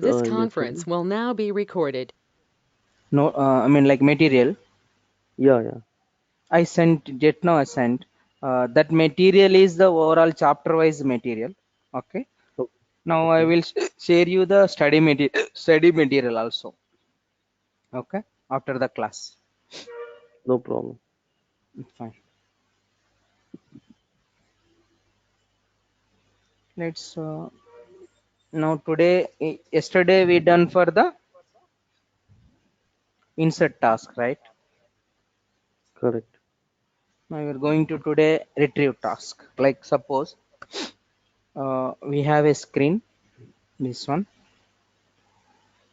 This Yes, conference will now be recorded. No, I mean like material. yeah. I sent just now. I sent that material is the overall chapter wise material. Okay. O- Now I Okay, will share you the study material also. Okay. After the class. no problem. Fine. Let's now today. Yesterday we done for the insert task, right? Correct. Now we are going to today retrieve task. Like suppose we have a screen. This one.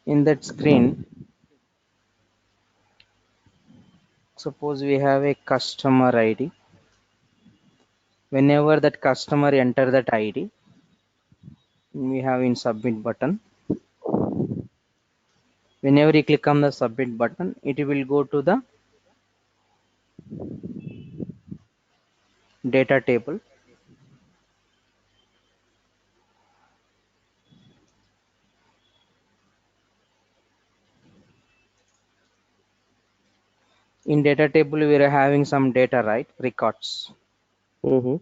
In that screen, suppose we have a customer ID. Whenever that customer enter that ID, we have in submit button. Whenever you click on the submit button, it will go to the data table. In data table, we are having some data, right? Records. Mm-hmm.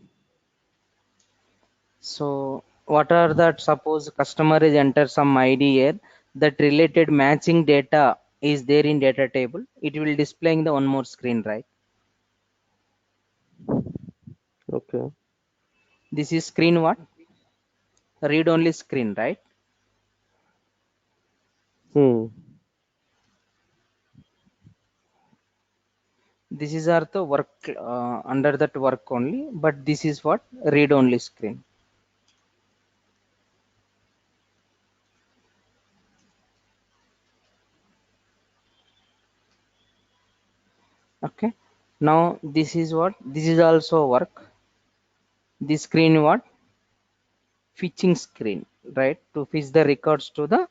So what are that? Suppose customer is enter some ID here, that related matching data is there in data table. It will display in the one more screen, right? Okay. This is screen what? Read only screen, right? Hmm. This is our the work under that work only, but this is what? Read only screen. Okay. Now this is what? This is also work. This screen what? Fetching screen, right? To fetch the records to the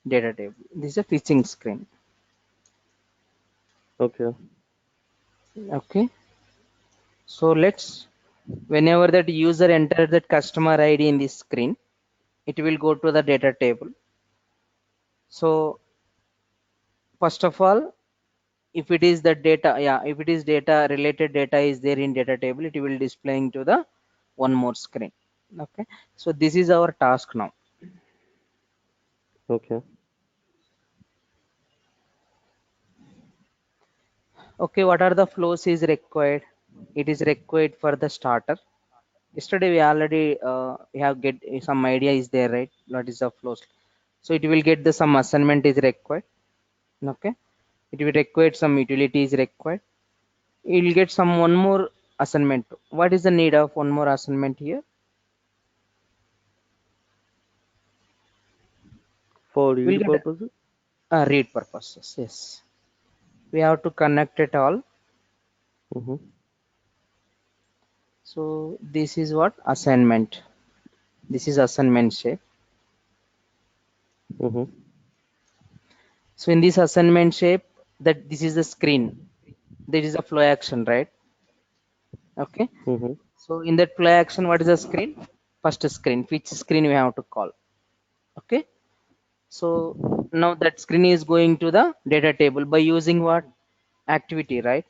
data table. This is a fetching screen. Okay. Okay. So let's, whenever that user enters that customer ID in this screen, it will go to the data table. So first of all, if it is the data, yeah, if it is data related data is there in data table, it will displaying to the one more screen. Okay. So this is our task now. Okay. Okay. What are the flows is required? It is required for the starter. Yesterday we already we have get some idea is there, right? What is the flows? So it will get the some assignment is required. Okay. It will require some utilities required. You will get some one more assignment. What is the need of one more assignment here? For We'll read get purposes? read purposes. Yes. We have to connect it all. Mm-hmm. So this is what assignment. This is assignment shape. Mm-hmm. So in this assignment shape, that this is the screen. There is a flow action, right? Okay. Mm-hmm. So in that flow action, what is the screen? First screen. Which screen we have to call? Okay. So now that screen is going to the data table by using what? Activity, right?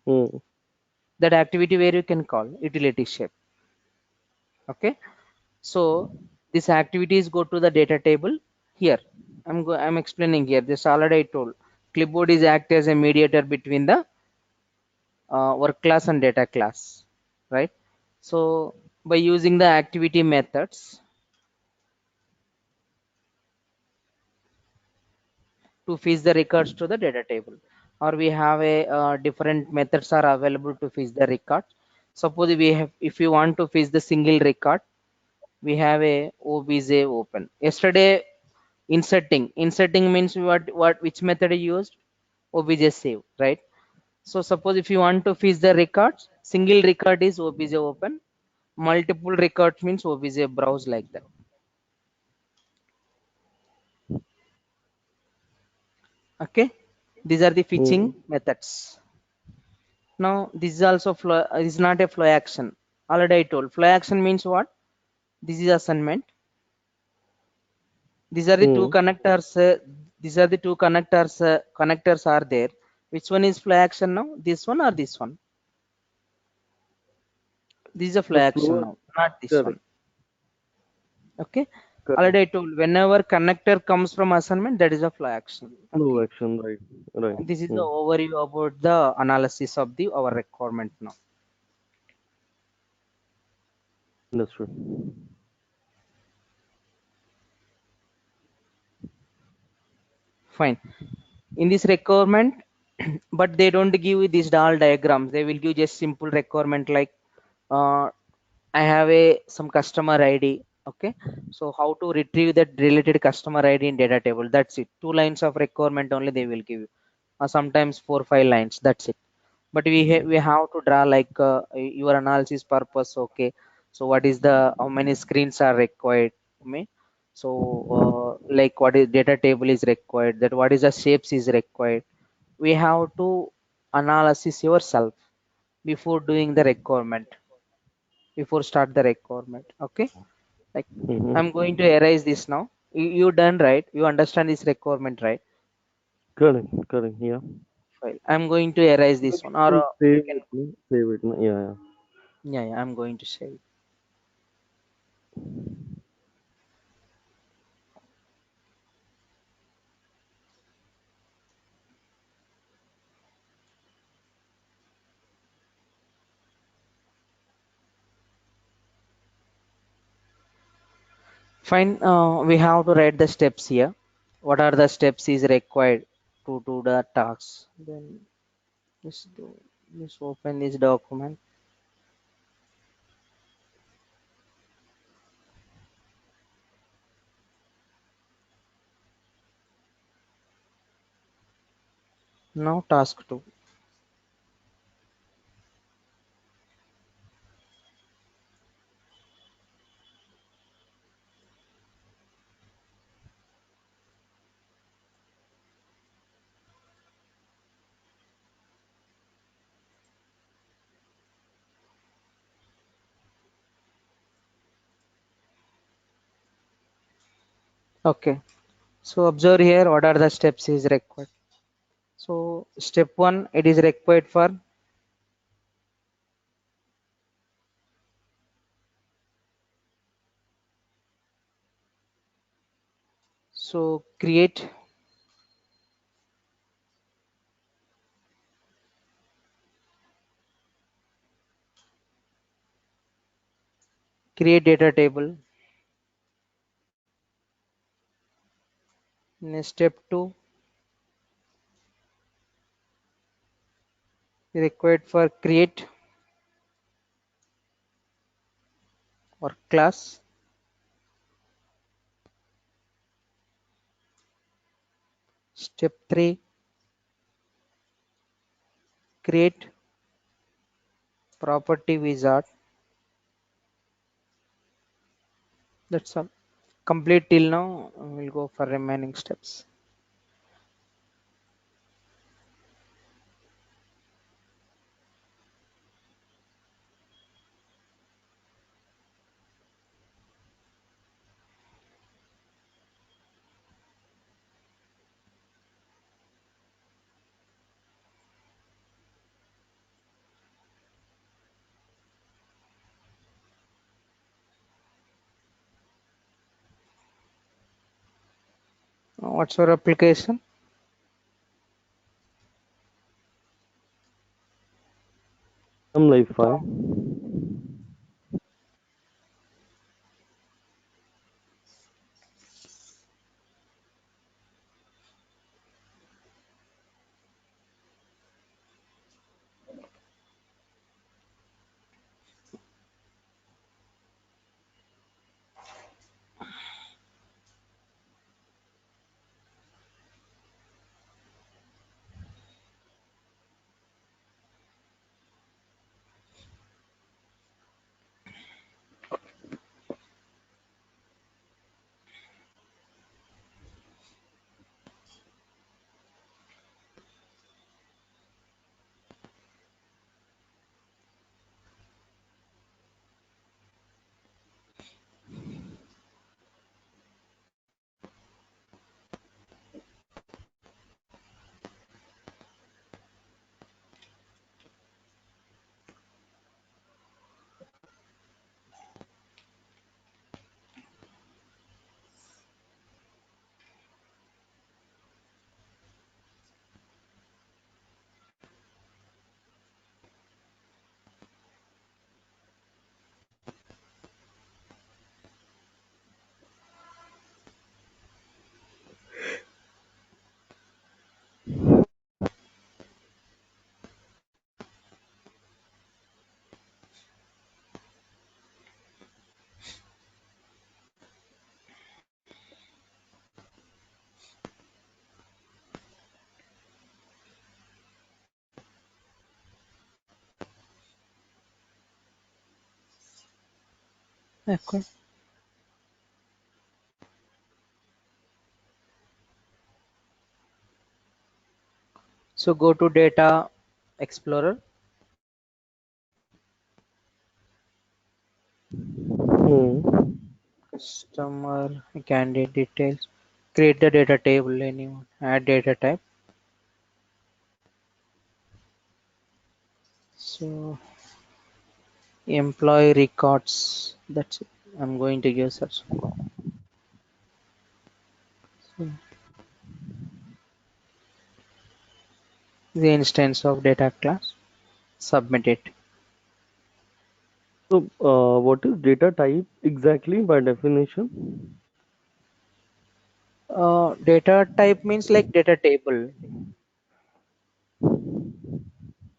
Mm. That activity where you can call utility shape. Okay. So this activities go to the data table here. I'm explaining here. This already I told. Clipboard is act as a mediator between the work class and data class, right? So by using the activity methods to fetch the records to the data table, or we have a different methods are available to fetch the record. Suppose we have, if you want to fetch the single record, we have a obj open. Yesterday inserting means what which method is used? Obj save, right? So suppose if you want to fetch the records, single record is obj open, multiple records means obj browse, like that. Okay. These are the fetching Mm. methods. Now this is also flow, is not a flow action. Already I told flow action means what? This is assignment. These are the two Hmm. connectors. These are the two connectors. Connectors are there. Which one is flow action now? This one or this one? This is a flow The action flow, now, not this one. correct, Okay. correct. Already I told whenever connector comes from assignment, that is a flow action. Flow Okay. action, right, right. This is the Hmm. overview about the analysis of the our requirement now. Understood. Fine. In this requirement, but they don't give you these DAL diagrams. They will give just simple requirement like uh, I have a some customer ID. Okay. So how to retrieve that related customer ID in data table. That's it. 2 lines of requirement only they will give you. Or sometimes 4 5 lines. That's it. But we have to draw like your analysis purpose. Okay. So what is the how many screens are required? Me. So like what is data table is required. That what is the shapes is required. We have to analysis yourself before doing the requirement, before start the requirement. Okay, like I'm Mm-hmm. going to erase this now. You done right, you understand this requirement right? Correct, correct. Yeah. Fine. I'm going to erase this Maybe one, you or can you save can. it. No? Save it. No? Yeah, yeah. Yeah, yeah, I'm going to save. Fine. We have to write the steps here. What are the steps is required to do the tasks? Then just do, just open this document. Now task 2. Okay. So observe here what are the steps is required. So step 1, it is required for so create data table. In step 2, required for create or class. Step 3, create property wizard. That's all. Complete till now. We'll go for remaining steps. What's your application? I'm like 5. Okay. So go to Data Explorer. Hmm. Customer candidate details. Create the data table. Anyone. Add data type. So employee records. That's it. I'm going to give search. So the instance of data class. Submit it. So, what is data type exactly by definition? Data type means like data table.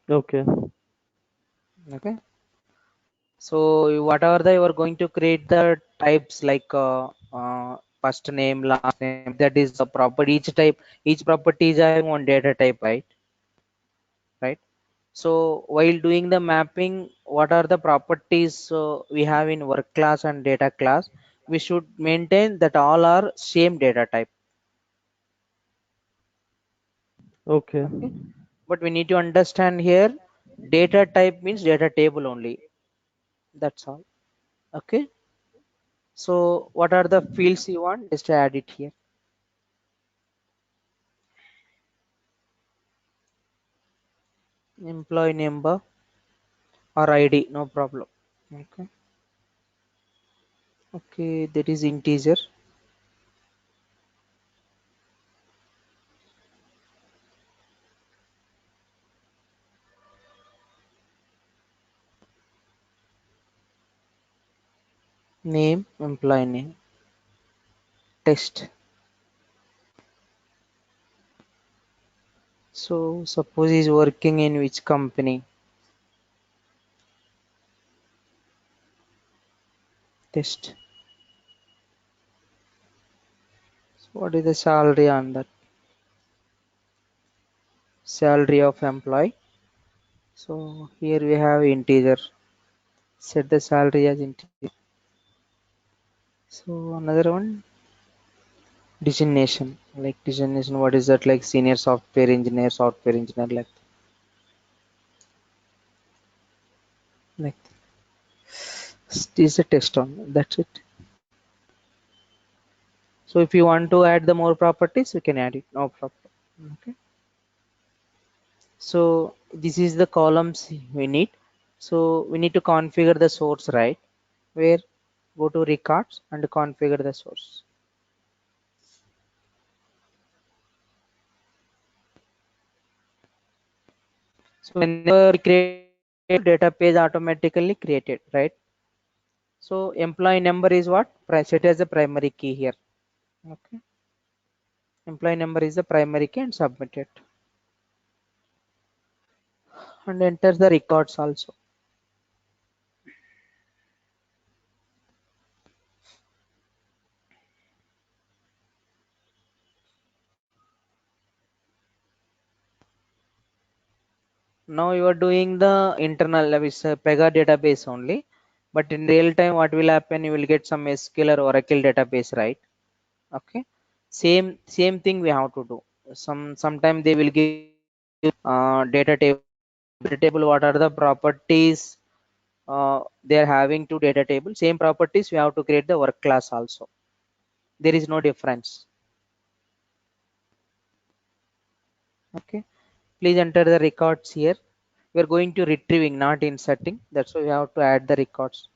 Okay. Okay. So whatever you are going to create the types like first name, last name, that is the property. Each property is having one data type, right? Right. So while doing the mapping, what are the properties we have in work class and data class? We should maintain that all are same data type. Okay. Okay. But we need to understand here, data type means data table only. That's all. Okay. So what are the fields you want? Just add it here. Employee number or ID, no problem. Okay. Okay, that is integer. Name, employee name. Test. So suppose he's working in which company? Test. So what is the salary on that? Salary of employee. So here we have integer. Set the salary as integer. So another one, designation. Like designation, what is that? Like senior software engineer, like this is a test on. That's it. So if you want to add the more properties, you can add it. No problem. Okay. So this is the columns we need. So we need to configure the source, right? Where go to records and configure the source. So whenever we create data page automatically created, right? So employee number is what? Set as a primary key here. Okay. Employee number is the primary key and submit it. And enter the records also. Now you are doing the internal Pega database only, but in real time what will happen, you will get some SQL or Oracle database, right? Okay, same thing we have to do. Sometime they will give data table, what are the properties they are having to data table, same properties we have to create the work class also. There is no difference. Okay, please enter the records here. We are going to retrieving, not inserting. That's why we have to add the records.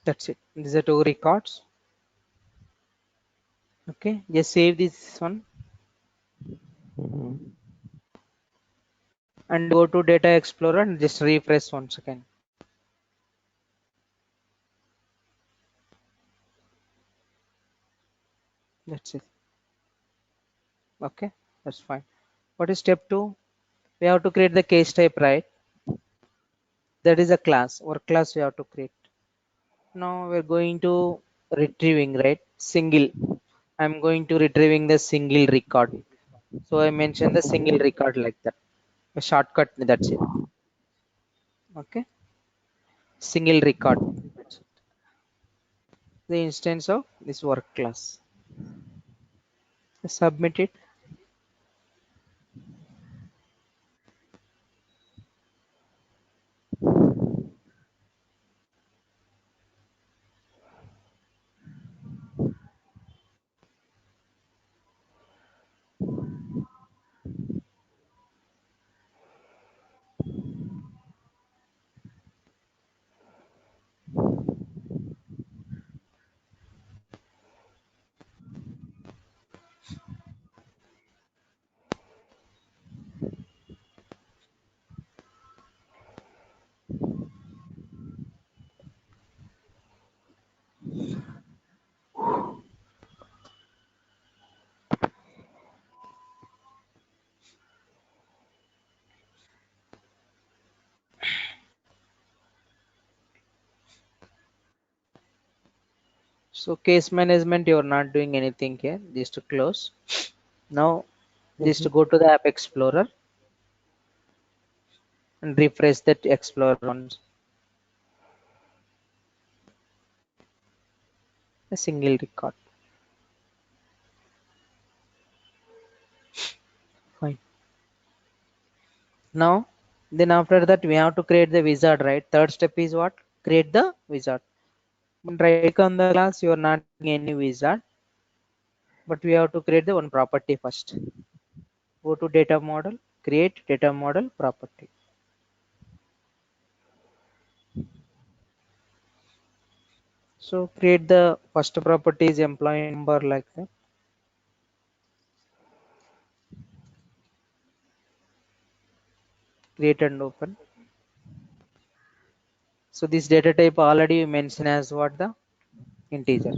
That's it. These are two records. Okay, just save this one Mm-hmm. and go to Data Explorer and just refresh once again. That's it. Okay, that's fine. What is step 2? We have to create the case type, right? That is a class, work class we have to create. Now we're going to retrieving, right? Single. I'm going to retrieving the single record. So I mentioned the single Mm-hmm. record like that. A shortcut, that's it. Okay, single record. That's it. The instance of this work class. Submit it. So case management, you're not doing anything here. Just to close. Now just Mm-hmm. to go to the App Explorer and refresh that Explorer once. A single record. Fine. Now, then after that we have to create the wizard, right? Third step is what? Create the wizard. Right click on the class, you are not doing any wizard, but we have to create the one property first. Go to data model, create data model property. So create the first property is employee number like that. Create and open. So this data type already you mentioned as what, the integer.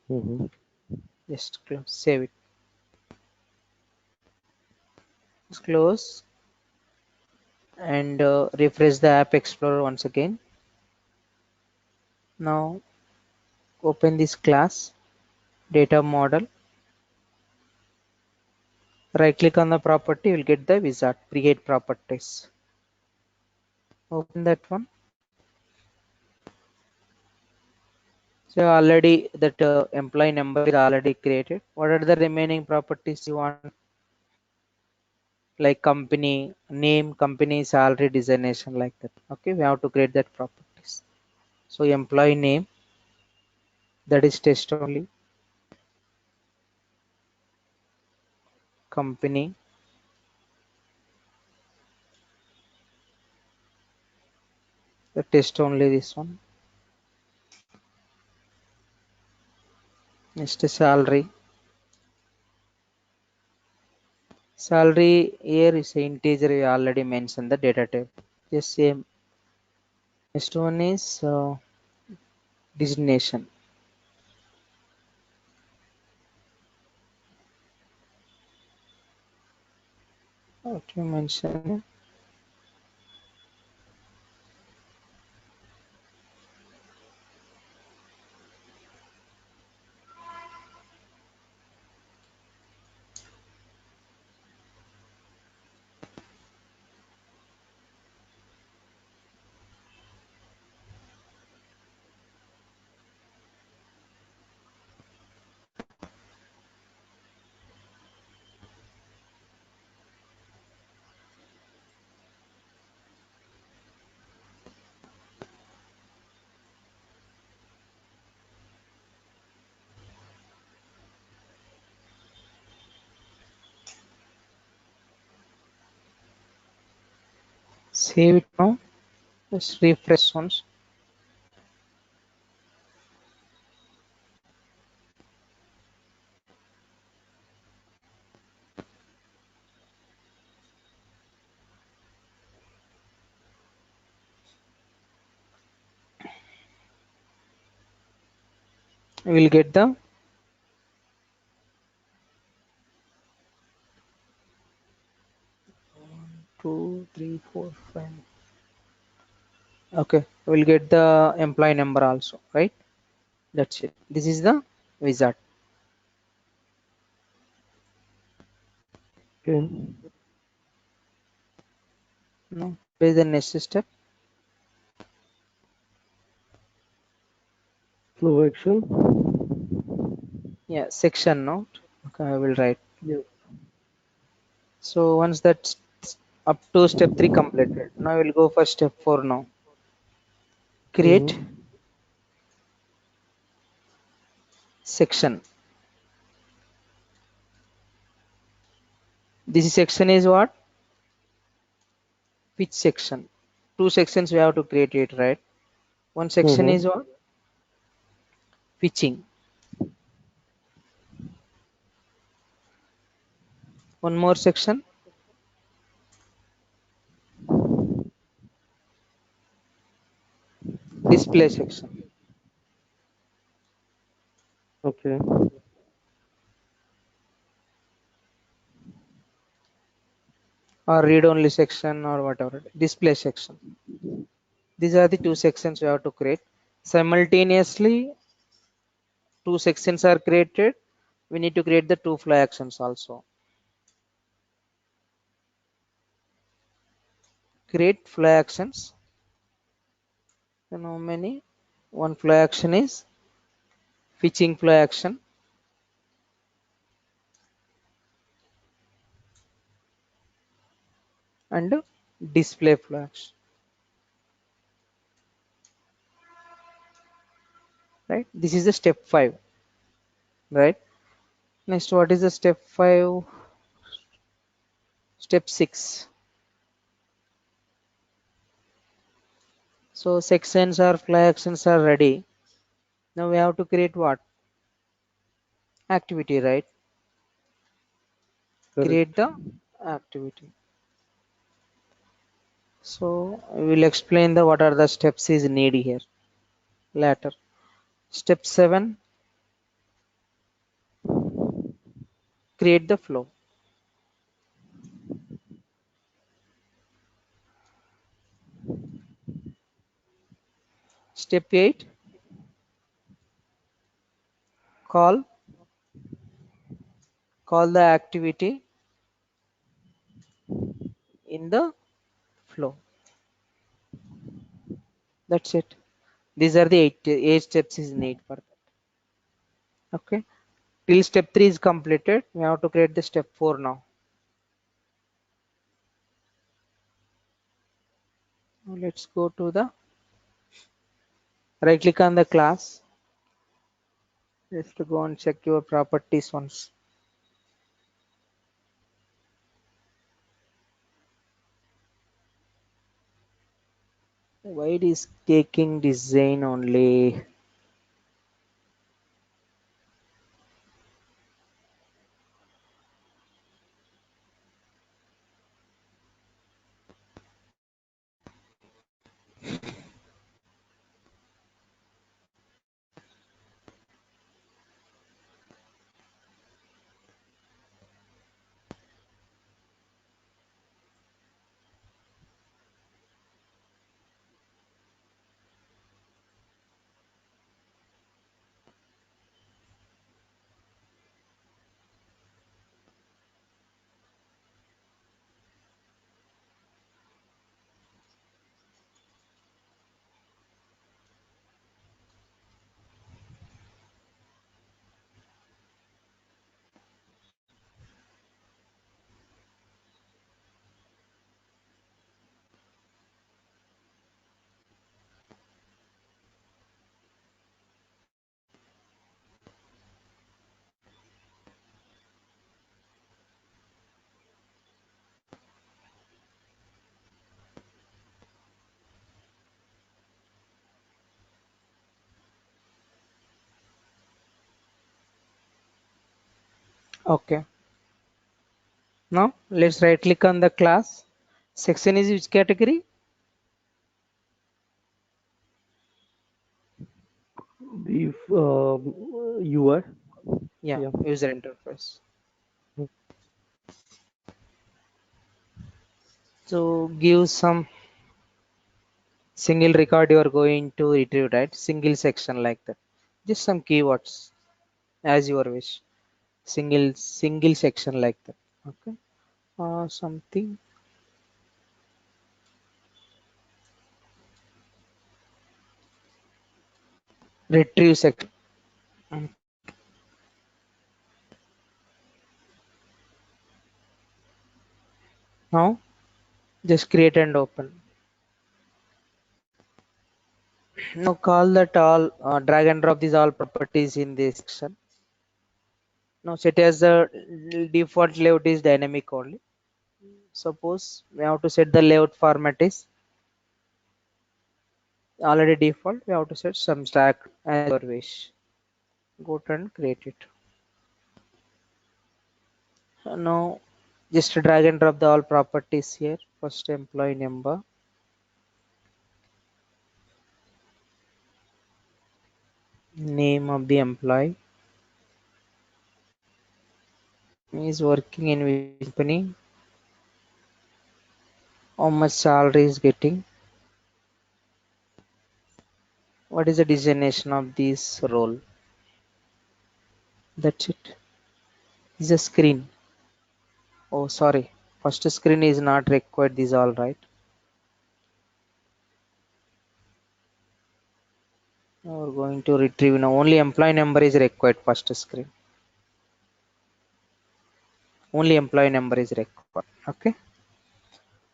Mm-hmm. Just close, save it. Just close and refresh the App Explorer once again. Now open this class, data model. Right click on the property, you will get the wizard, create properties. Open that one. So already that employee number is already created. What are the remaining properties you want? Like company name, company salary, designation, like that. Okay, we have to create that properties. So employee name, that is test only. Company, the test only this one. Next is salary. Salary here is a integer, we already mentioned the data type. Just same. Next one is designation. What you mention? save it now. Just refresh once. You will get the 2, 3, 4, 5. Okay, we'll get the employee number also, right? That's it. This is the wizard. Okay. Now, what is the next step? Flow action. Yeah, section note. Okay, I will write. Yes. So once that's up to step 3 completed, now we'll go for step 4 now. Create Mm-hmm. section. This section is what? Which section? Two sections we have to create it, right? One section is Mm-hmm. what? Pitching. One more section, display section. Okay. Or read only section or whatever. Display section. These are the two sections we have to create. Simultaneously, two sections are created. We need to create the two fly actions also. Create fly actions. You know many. One fly action is fetching fly action, and display fly action. Right? This is the step 5. Right? Next, what is the step 5? Step 6. So sections or fly actions are ready. Now we have to create what? Activity, right? Create Correct. the activity. So I will explain the what are the steps is need here later. Step 7, create the flow. Step 8, call the activity in the flow. That's it. These are the eight steps is need for that. Okay. Till step 3 is completed, we have to create the step 4 now. Now let's go to the right click on the class. Just to go and check your properties once. Why it is taking design only? Okay. Now let's right click on the class. Section is which category? The UI. Yeah, Yeah. user interface. So give some single record you are going to retrieve, right? Single section like that. Just some keywords as your wish. Single section like that. Okay. Something retrieve section. Mm. Now just create and open. Now call that all drag and drop these all properties in this section. Now set as the default layout is dynamic only. Suppose we have to set the layout format is already default. We have to set some stack as your wish. Go to and create it. Now just drag and drop the all properties here. First employee number, name of the employee, is working in which company, how much salary is getting, what is the designation of this role. That's it. Is a screen. Oh, sorry. First screen is not required. These all right. Now we're going to retrieve now. Only employee number is required. First screen. Only employee number is required. Okay.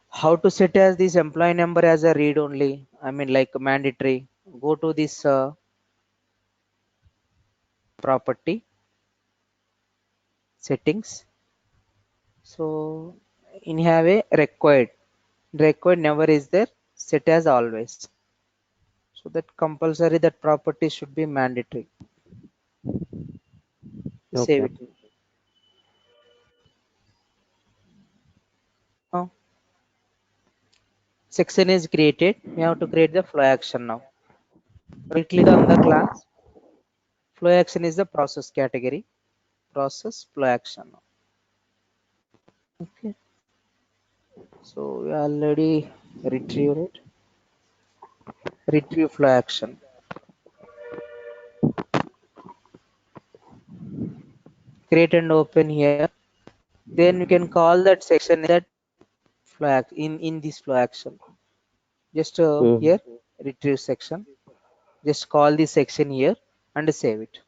How to set as this employee number as a read only? I mean, like mandatory. Go to this property settings. So in have a required never is there, set as always, so that compulsory that property should be mandatory. Save Okay. it. Now section is created. We have to create the flow action. Now right click on the class. Flow action is the process category. Process flow action. Okay, so we already retrieved it. Retrieve flow action. Create and open here. Then you can call that section that in this flow action. Just Mm. here retrieve section. Just call this section here and save it.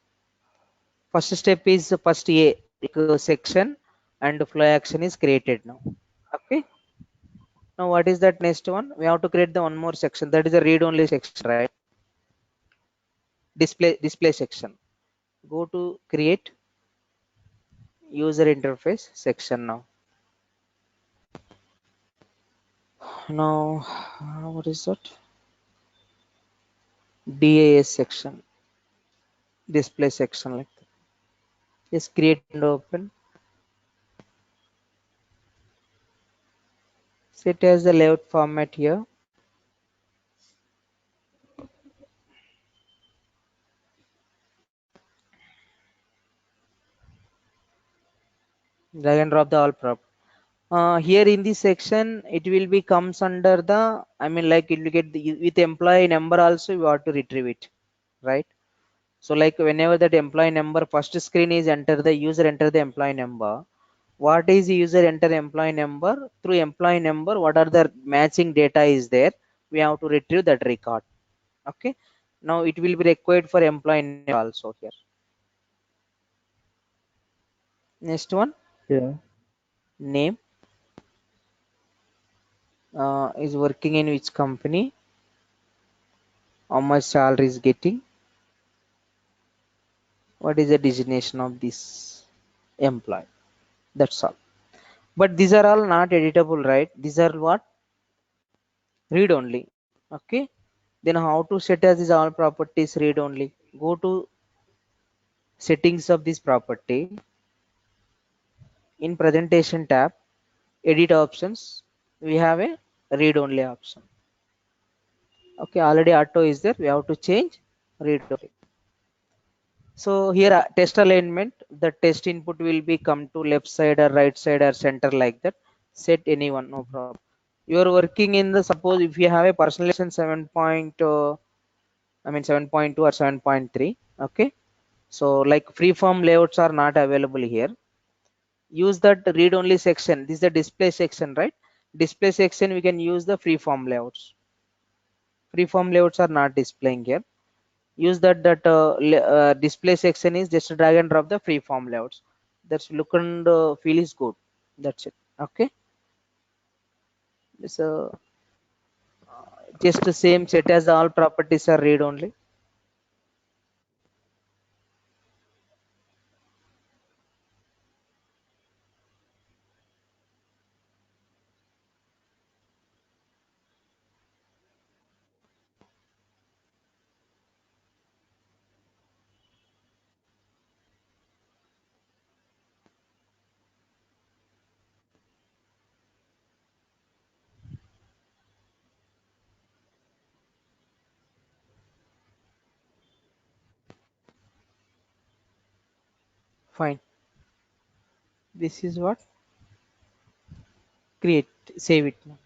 First step is first a section and flow action is created now. Okay. Now what is that next one? We have to create the one more section, that is a read only section, right? Display section. Go to create user interface section now. Now what is that? DAS section, display section like that. Just create and open. Set as the layout format here. Drag and drop the all prop. Here in this section it will be comes under the, I mean, like it will get the, with employee number also you have to retrieve it, right? So like whenever that employee number first screen is enter, the user enter the employee number. What is the user enter employee number? Through employee number what are the matching data is there, we have to retrieve that record. Okay. Now it will be required for employee name also here. Next one, Yeah. name, is working in which company, how much salary is getting, what is the designation of this employee. That's all. But these are all not editable, right? These are what? Read only. Okay. Then how to set as these all properties read only? Go to settings of this property. in presentation tab, edit options, we have a read only option. Okay, already auto is there, we have to change read only. So here test alignment, the test input will be come to left side or right side or center like that. Set anyone, no problem. You are working in the, suppose if you have a personalization 7.2 or 7.3. Okay, so like freeform layouts are not available here. Use that read only section. This is the display section, right? Display section we can use the freeform layouts. Freeform layouts are not displaying here. Use that display section is just drag and drop the freeform layouts. That's look and feel is good. That's it. Okay. So just the same set as all properties are read only. Fine. This is what create. Save it now.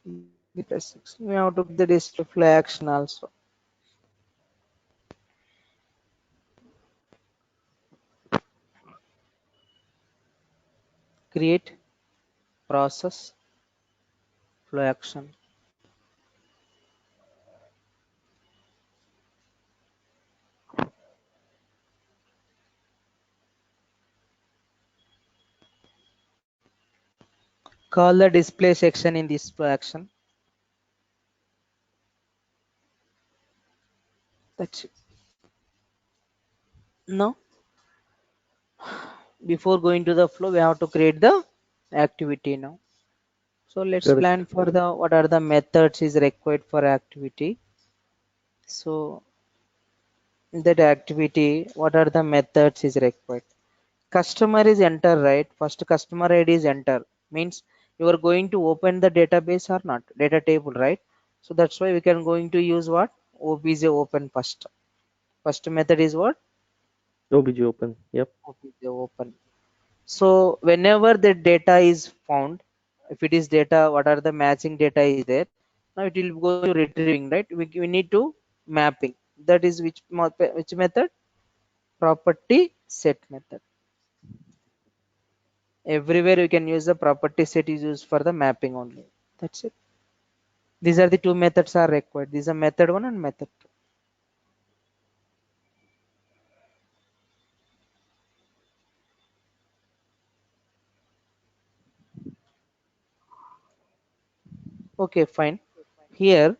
We have to put the display action also. Create process flow action. Call the display section in this flow action. That's it. Now before going to the flow, we have to create the activity now. So let's Correct. plan for the what are the methods is required for activity. So that activity, what are the methods is required? Customer is enter, right? First customer ID is enter, means you are going to open the database or not, data table, right? So that's why we can going to use what, obj open first. First method is what, OBJ open. Yep. obj open. So whenever the data is found, if it is data, what are the matching data is there? Now it will go to retrieving, right? We need to mapping. That is which method? Property set method. Everywhere we can use the property set is used for the mapping only. That's it. These are the two methods are required. These are method one and method two. Okay, fine. Here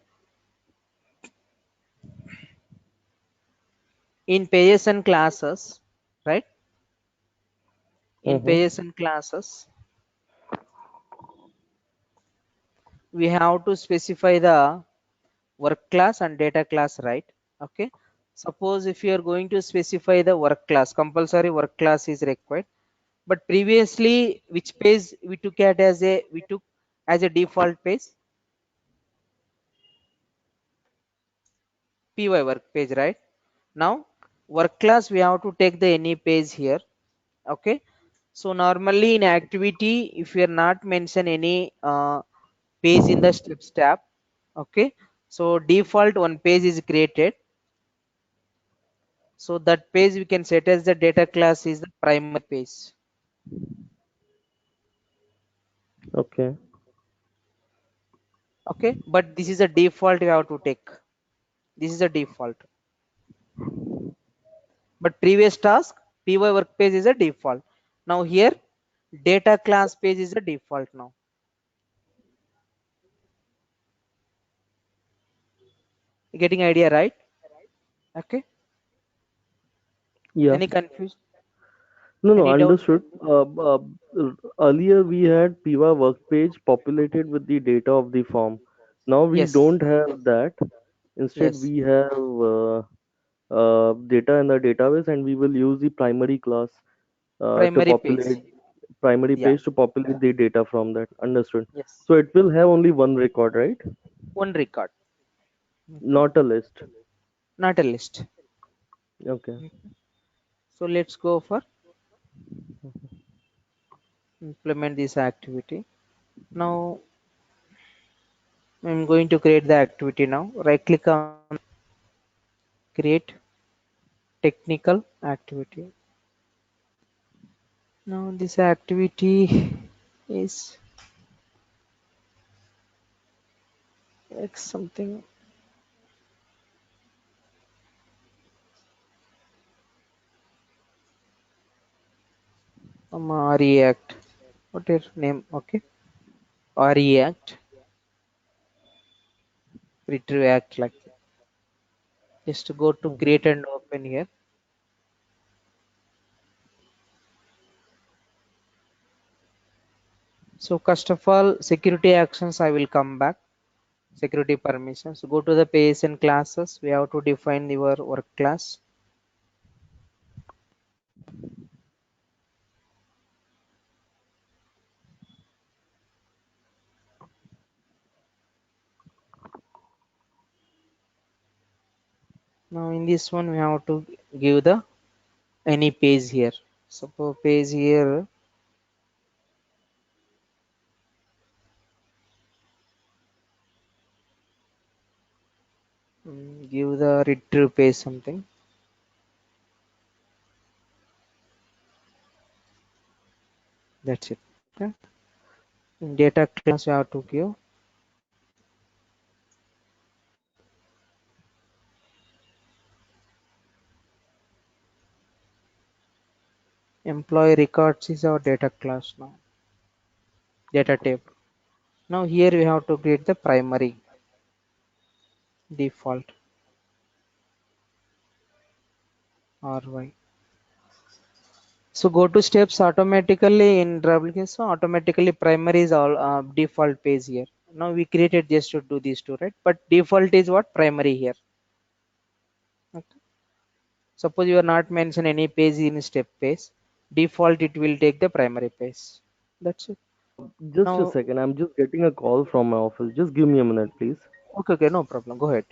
in pages and classes, right? In Mm-hmm. pages and classes, we have to specify the work class and data class, right? Okay, suppose if you are going to specify the work class, compulsory work class is required, but previously which page we took it as a, we took as a default page, py work page, right? Now work class we have to take the any page here. Okay, so normally in activity if you are not mention any page in the steps tab, okay, so default one page is created. So that page we can set as the data class is the primary page. Okay. Okay, but this is a default you have to take. This is a default. But previous task py work page is a default. Now here data class page is a default now. You getting idea, right? Okay. Yeah. Any confusion? No, no, Any doubt? understood. Earlier we had PIVA work page populated with the data of the form. Now we Yes. don't have that. Instead, Yes. we have data in the database, and we will use the primary class. to Primary page. populate primary Yeah. page to populate the data from that. Understood. Yes. So it will have only one record, right? One record. Okay. Not a list. Not a list. Okay. Okay. So let's go for implement this activity. Now I'm going to create the activity now. Right click on create technical activity. Now this activity is like something React. What is name? Okay. Or React. Retrieve act like that. Just go to Mhm. create and open here. So first of all, security actions I will come back. Security permissions. Go to the PSN classes. We have to define your work class. Now in this one we have to give the any page here. Suppose page here, give the retrieve page something. That's it. Okay. In data class you have to give employee records is our data class now. Data table. Now here we have to create the primary default RY. So go to steps automatically in WK. So automatically primary is all default page here. Now we created just to do these two, right? But default is what primary here. Okay. Suppose you are not mention any page in step page, default it will take the primary page. That's it. Just a Now, second. I'm just getting a call from my office. Just give me a minute, please. okay, okay, no problem. Go ahead.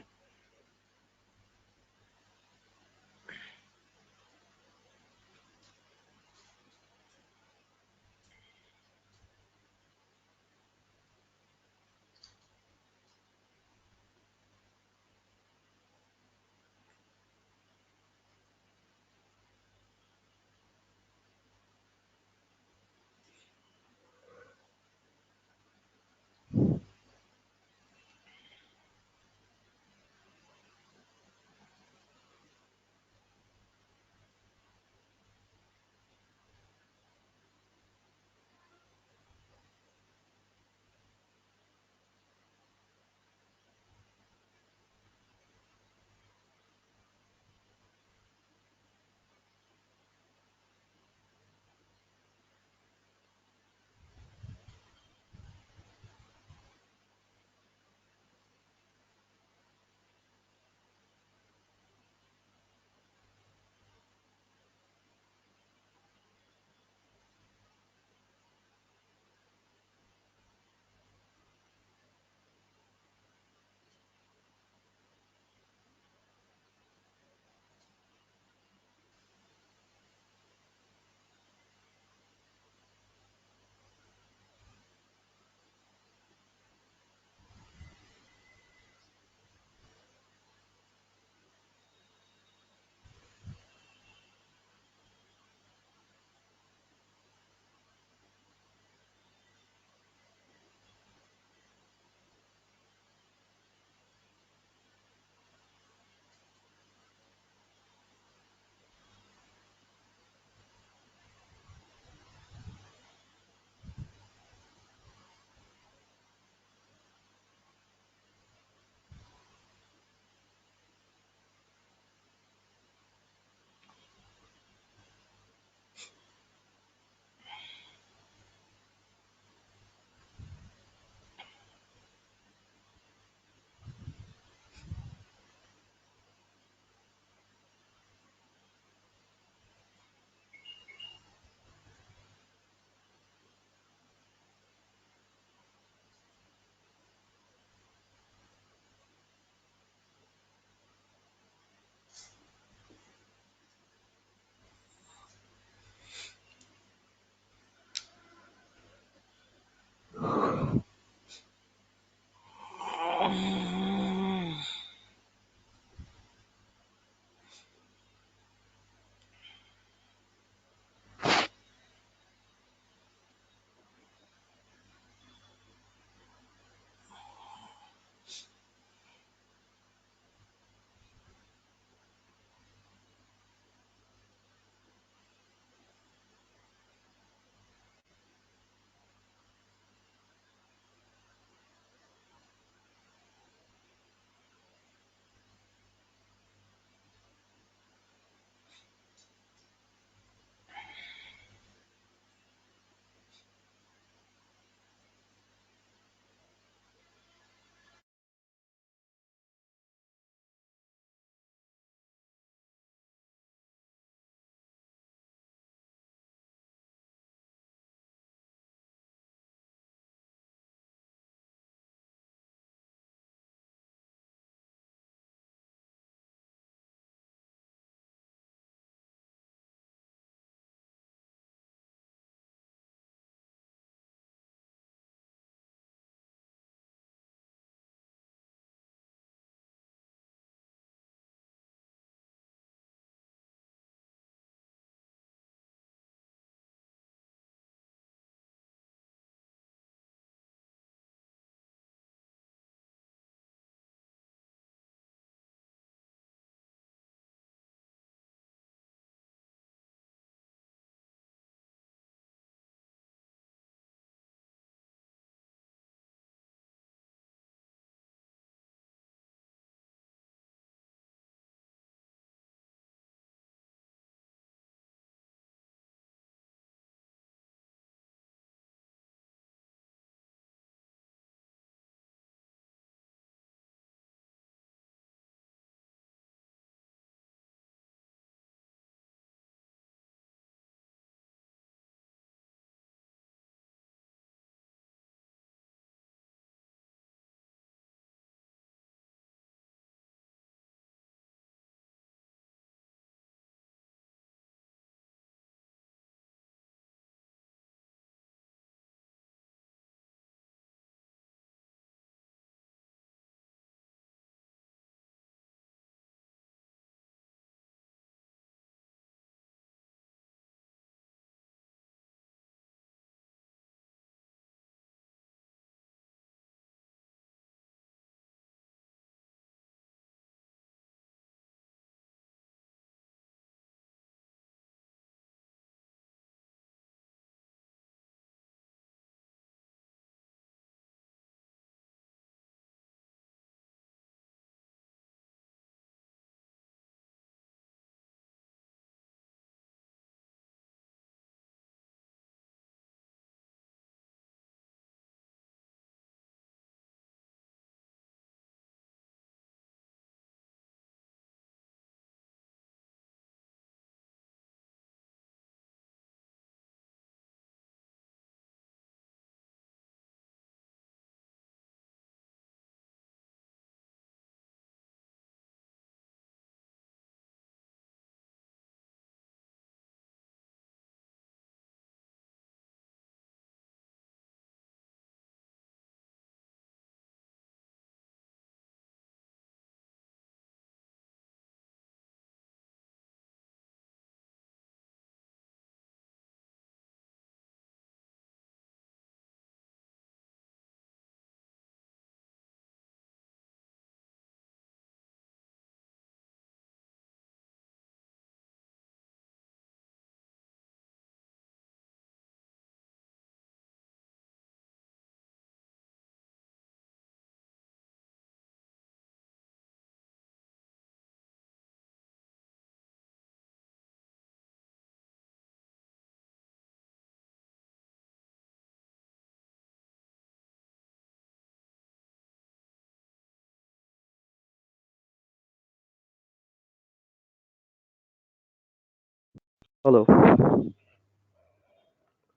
Hello.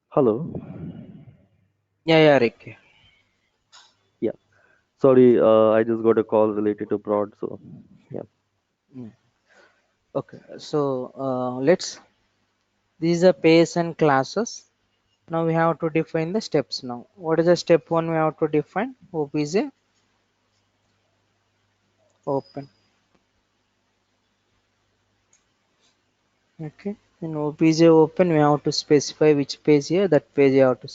Hello. Yeah, Rick. Yeah. Sorry, I just got a call related to prod, so yeah. Mm. Okay, so let's. These are pairs and classes. Now we have to define the steps. Now, what is the step one? We have to define OBJ open. Okay, in OBJ open, we have to specify which page here. That page you have to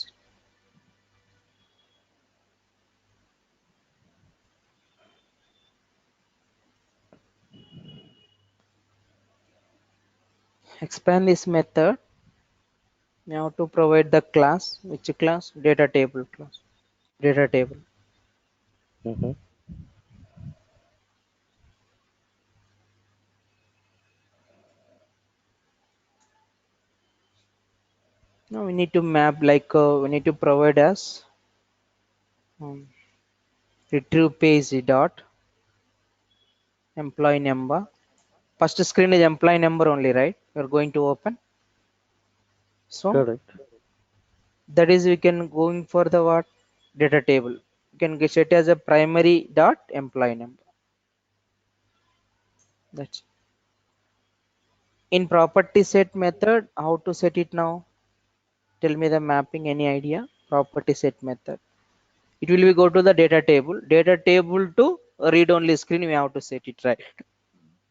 expand this method. We have to provide the class. Which class? Data table class. Data table. Mm-hmm. Now we need to map like we need to provide us um, retrieve page dot employee number. First screen is employee number only, right? You're going to open. So Correct. that is we can going for the what data table. You can get it as a primary dot employee number. That's in property set method. How to set it now? Tell me the mapping. Any idea? Property set method. It will be go to the data table. Data table to read only screen. We have to set it right.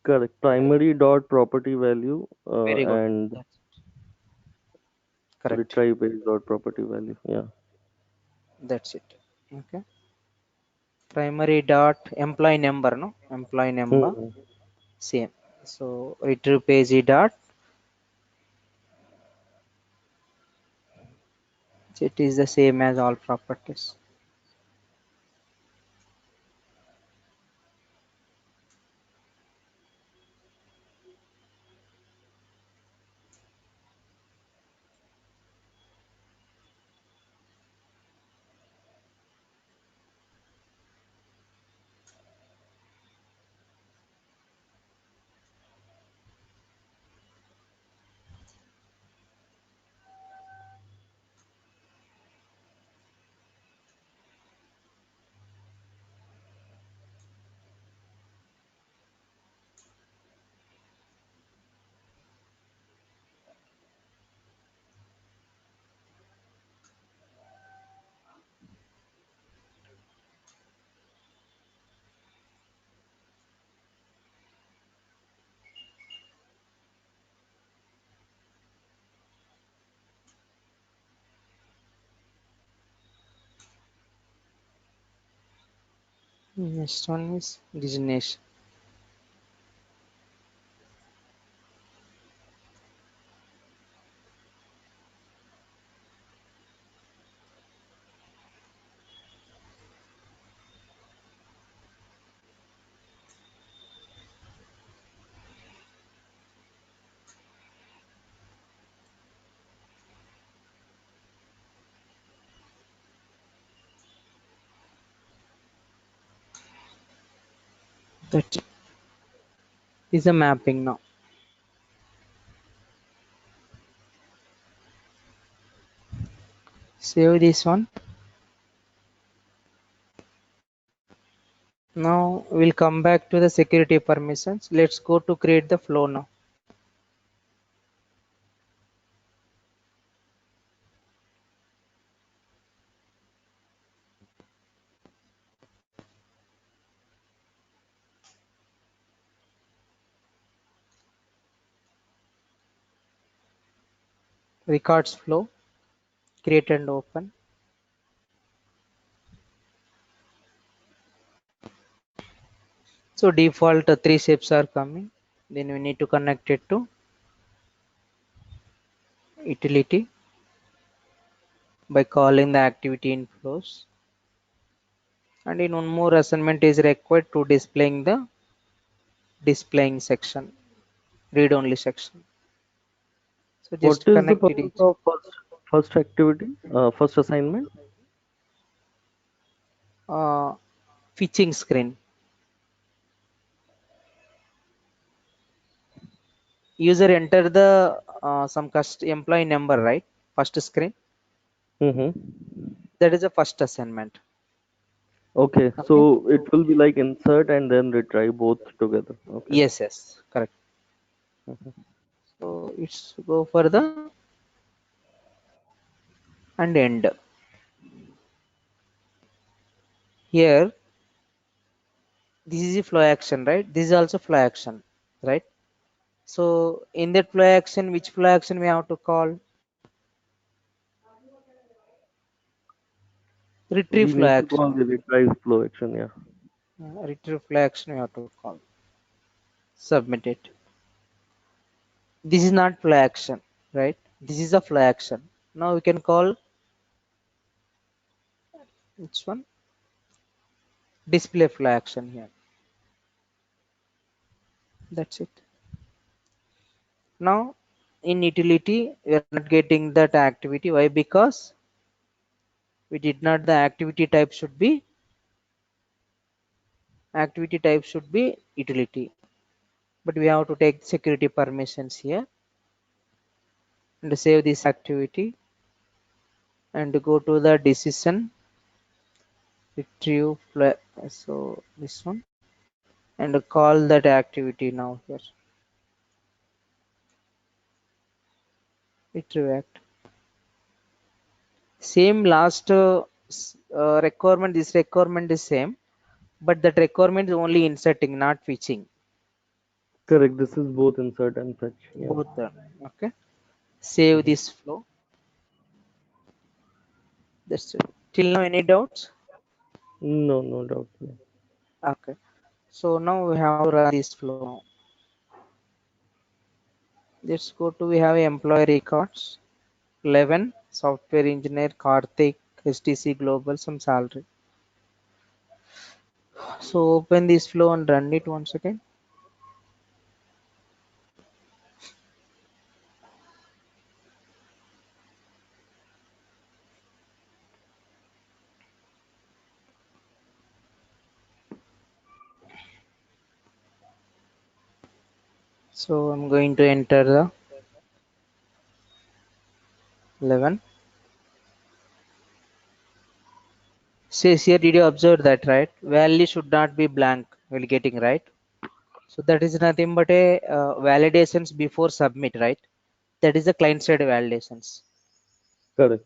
Correct. Primary dot property value Very good. and That's correct. retrieve page dot property value. Yeah. That's it. Okay. Primary dot employee number. No employee number. Hmm. Same. So retrieve page dot. It is the same as all properties. Next one is origination. That is a mapping now. Save this one. Now we'll come back to the security permissions. Let's go to create the flow now. Records flow, create and open. So default three steps are coming. Then we need to connect it to utility by calling the activity inflows. And in one more assignment is required to displaying section, read only section. So What just is the connect it purpose each. of first activity? First assignment? Uh, Fetching screen. User enter the some employee number, right? First screen. Mm-hmm. That is the first assignment. Okay, Okay. so it will be like insert and then retry both together. Okay. Yes, yes, correct. Mhm. So it's go for the and end. Here, this is a flow action, right? This is also flow action, right? So in that flow action, which flow action we have to call? Retrieve We flow need to action. call the retry flow action. Yeah. Retrieve flow action we have to call. Submit it. This is not flow action, right? This is a flow action. Now we can call which one? Display flow action here. That's it. Now in utility, we are not getting that activity. Why? Because we did not, the activity type should be utility, but we have to take security permissions here and save this activity and go to the decision retrieve so this one and call that activity now here retrieve act. Same last requirement, this requirement is same, but that requirement is only inserting, not fetching. Correct. This is both insert and fetch. Yeah. Both done. Okay, save Mhm. this flow. That's it. Till now any doubts? No, no doubt. Yeah. Okay, so now we have to run this flow. Let's go to, we have employee records 11 software engineer Karthik, STC Global, some salary. So open this flow and run it once again. So I'm going to enter the 11. Says here, did you observe that, right? Value should not be blank while getting, right? So that is nothing but a validations before submit, right? That is the client side validations. Correct.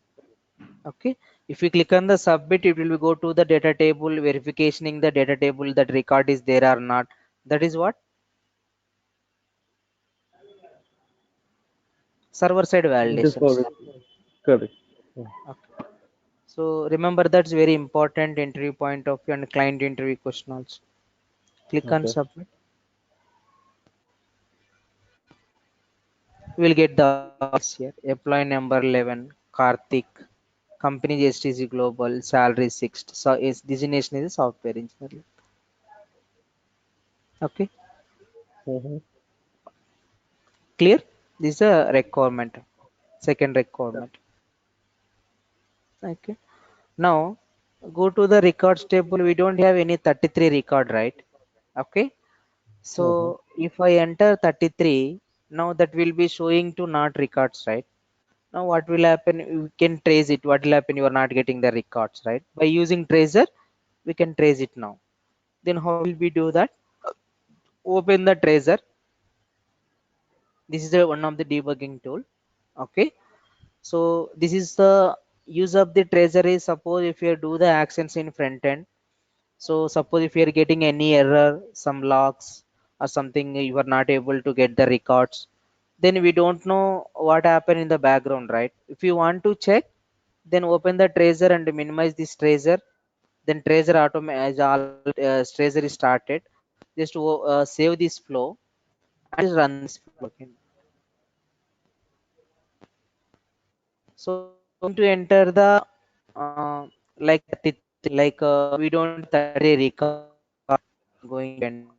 Okay. If we click on the submit, it will go to the data table, verificationing the data table that record is there or not. That is what? Server side It is validations. for it. Correct. Mm. Okay. So remember that's very important interview point of view and client interview question also. Click on Okay. submit. We will get the here. Employee number 11, Karthik. Company is STC Global. Salary 6. So is designation is software engineer. Okay. Mm-hmm. Clear? This is a requirement. Second requirement. Okay. Now go to the records table. We don't have any 33 record, right? Okay. Mm-hmm. So if I enter 33, now that will be showing to not records, right? Now what will happen? We can trace it. What will happen? You are not getting the records, right? By using tracer, we can trace it now. Then how will we do that? Open the tracer. This is the one of the debugging tool. Okay. So this is the use of the tracer is, suppose if you do the actions in front end. So suppose if you are getting any error, some logs or something, you are not able to get the records, then we don't know what happened in the background, right? If you want to check, then open the tracer and minimize this tracer. Then tracer as all tracer is started. Just save this flow and just run this flow again. So I'm going to enter the like 33, like we don't have 30 record going to enter.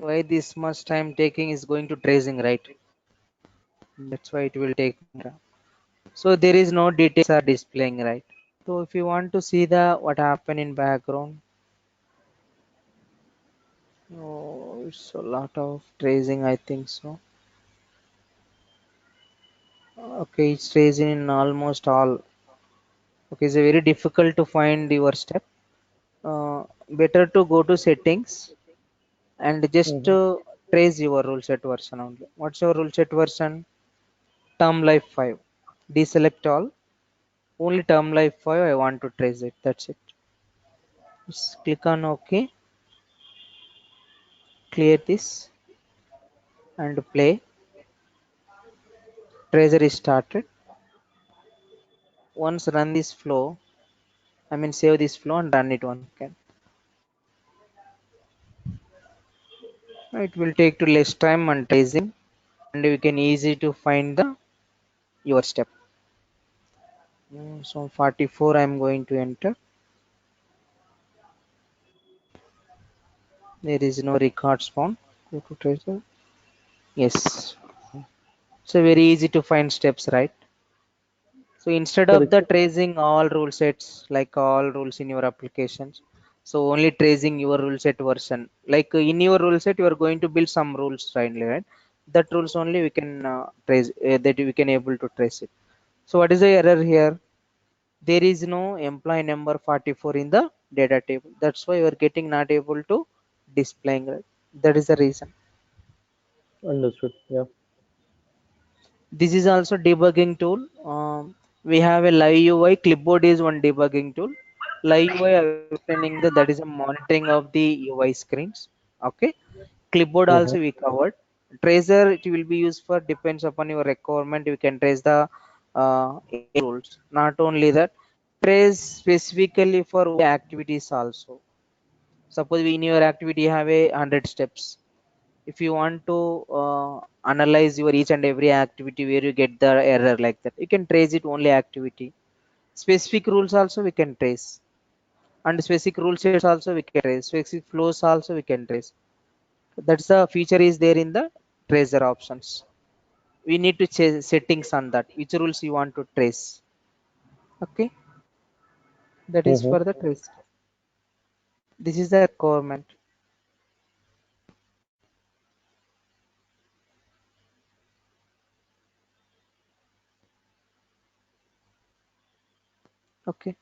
Why this much time taking is going to tracing, right? That's why it will take more time. So there is no details are displaying, right? So if you want to see the what happened in background, oh, it's a lot of tracing, I think so. Okay, it's tracing in almost all. Okay, it's very difficult to find your step. Better to go to settings and just Mm-hmm. trace your rule set version only. What's your rule set version? Term life 5. Deselect all. Only term life 5 I want to trace it. That's it. Just click on OK. Clear this and play. Tracer is started. Once run this flow, I mean save this flow and run it one again. It will take to less time on tracing and we can easy to find the your step. So 44 I'm going to enter. There is no records found. Go to tracer. Yes. So very easy to find steps, right? So instead of Correct. the tracing all rule sets, like all rules in your applications, so only tracing your rule set version. Like in your rule set, you are going to build some rules finally, right? That rules only we can trace that we can able to trace it. So what is the error here? There is no employee number 44 in the data table. That's why you are getting not able to displaying, right? That is the reason. Understood. Yeah. This is also debugging tool. We have a live UI. Clipboard is one debugging tool. Live UI, I was explaining that is a monitoring of the UI screens. Okay. Clipboard Mm-hmm. also we covered. Tracer it will be used for depends upon your requirement. You can trace the any rules. Not only that, trace specifically for activities also. Suppose in your activity you have 100 steps. If you want to analyze your each and every activity where you get the error like that, you can trace it only activity. Specific rules also we can trace, and specific rule sets also we can trace, specific flows also we can trace. That's the feature is there in the tracer options. We need to change settings on that which rules you want to trace. Okay, that is Mm-hmm. for the trace. This is the requirement. Okay.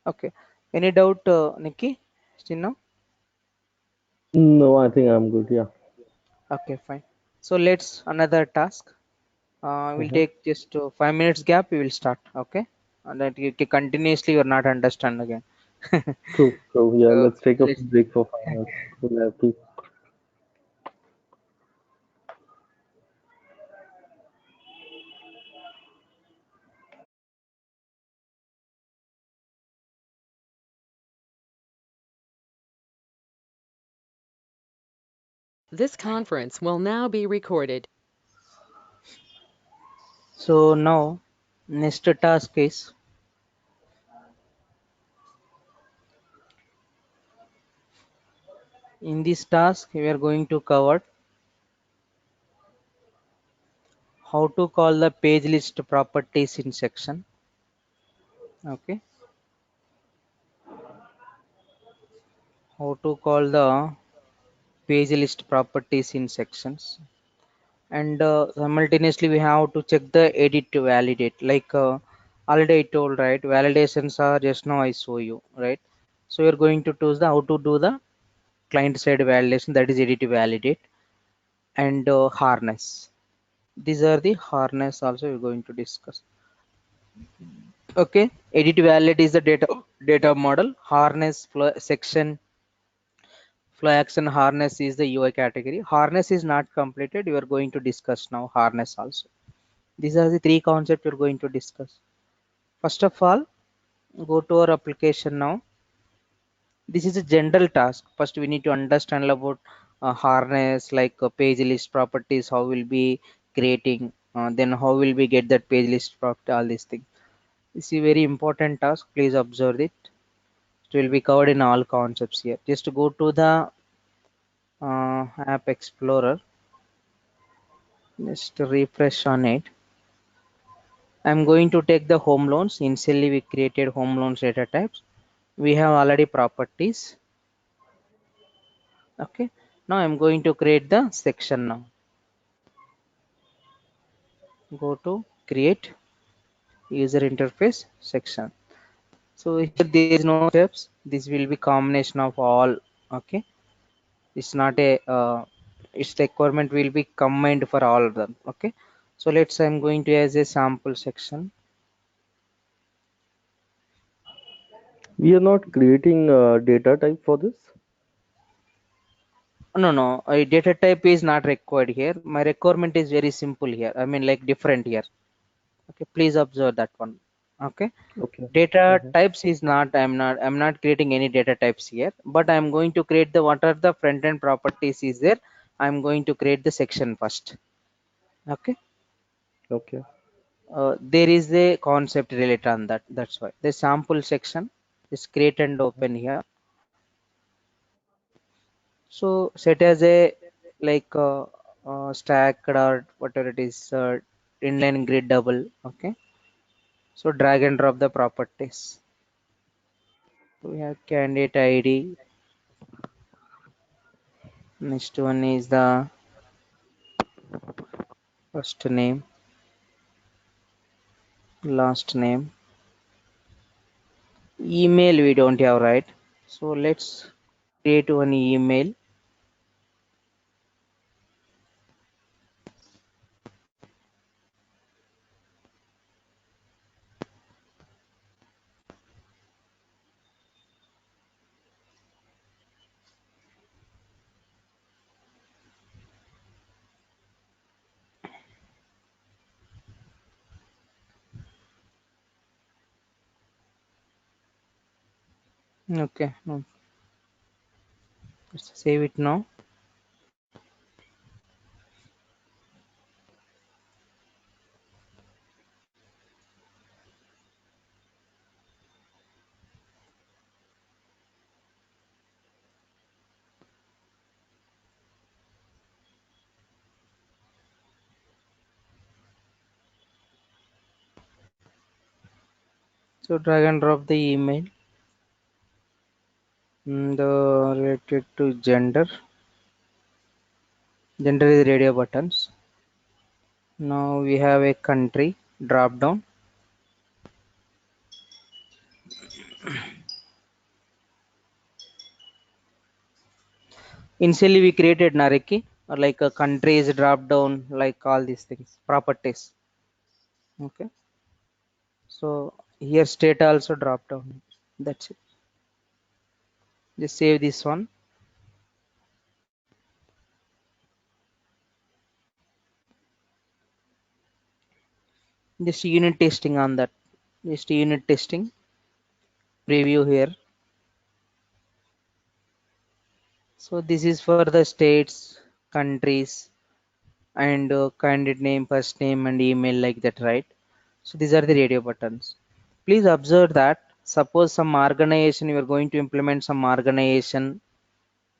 Okay, any doubt, Nikki, still now? No, I think I'm good. Yeah. Okay, fine. So let's another task. We'll Mm-hmm. take just 5 minutes gap. We will start. Okay, and that you can continuously you're not understand again. True. True. Yeah. So Let's take a let's break for 5 minutes. We'll have to. This conference will now be recorded. so now next task is in this task we are going to cover how to call the page list properties in section. Okay, how to call the page list properties in sections, and simultaneously we have to check the edit to validate. Like already I told, right, validations are just now I show you, right? So you're going to choose the how to do the client side validation, that is edit to validate, and harness. These are the harness also we're going to discuss. Okay, edit to validate is the data model. Harness flow section flow action harness is the UI category. Harness is not completed, we are going to discuss now harness also. These are the three concepts we're going to discuss. First of all, go to our application now. This is a general task. First, we need to understand about harness, like page list properties, how we'll be creating, then how will we get that page list property, all these things. This is a very important task. Please observe it. It will be covered in all concepts here. Just to go to the App Explorer, just to refresh on it. I'm going to take the home loans. Initially, we created home loans data types. We have already properties. Okay. Now I'm going to create the section now. Go to create user interface section. So here there is no steps. This will be combination of all. Okay. It's not a its requirement will be combined for all of them. Okay. So let's I'm going to as a sample section. We are not creating data type for this. No, a data type is not required here. My requirement is very simple here. I mean like different here. Okay, please observe that one. Okay, Okay. data Hmm. types is not, I'm not creating any data types here, but I'm going to create the what are the front end properties is there. I'm going to create the section first. Okay, Okay. there is a concept related on that. That's why the sample section is create and open here. So set as a like stacked or whatever it is, inline grid double. Okay, so drag and drop the properties. We have candidate ID. Next one is the first name, last name. Email we don't have, right? So let's create one email. Okay, no, let's save it now. So drag and drop the email. The related to gender. Gender is radio buttons. Now we have a country drop down. Initially we created Nariki, or like a countries drop down, like all these things, properties. Okay. So here state also drop down. That's it. Just save this one. Just unit testing on that. Just unit testing. Preview here. So this is for the states, countries, and candidate name, first name, and email like that, right? So these are the radio buttons. Please observe that. Suppose some organization, you are going to implement some organization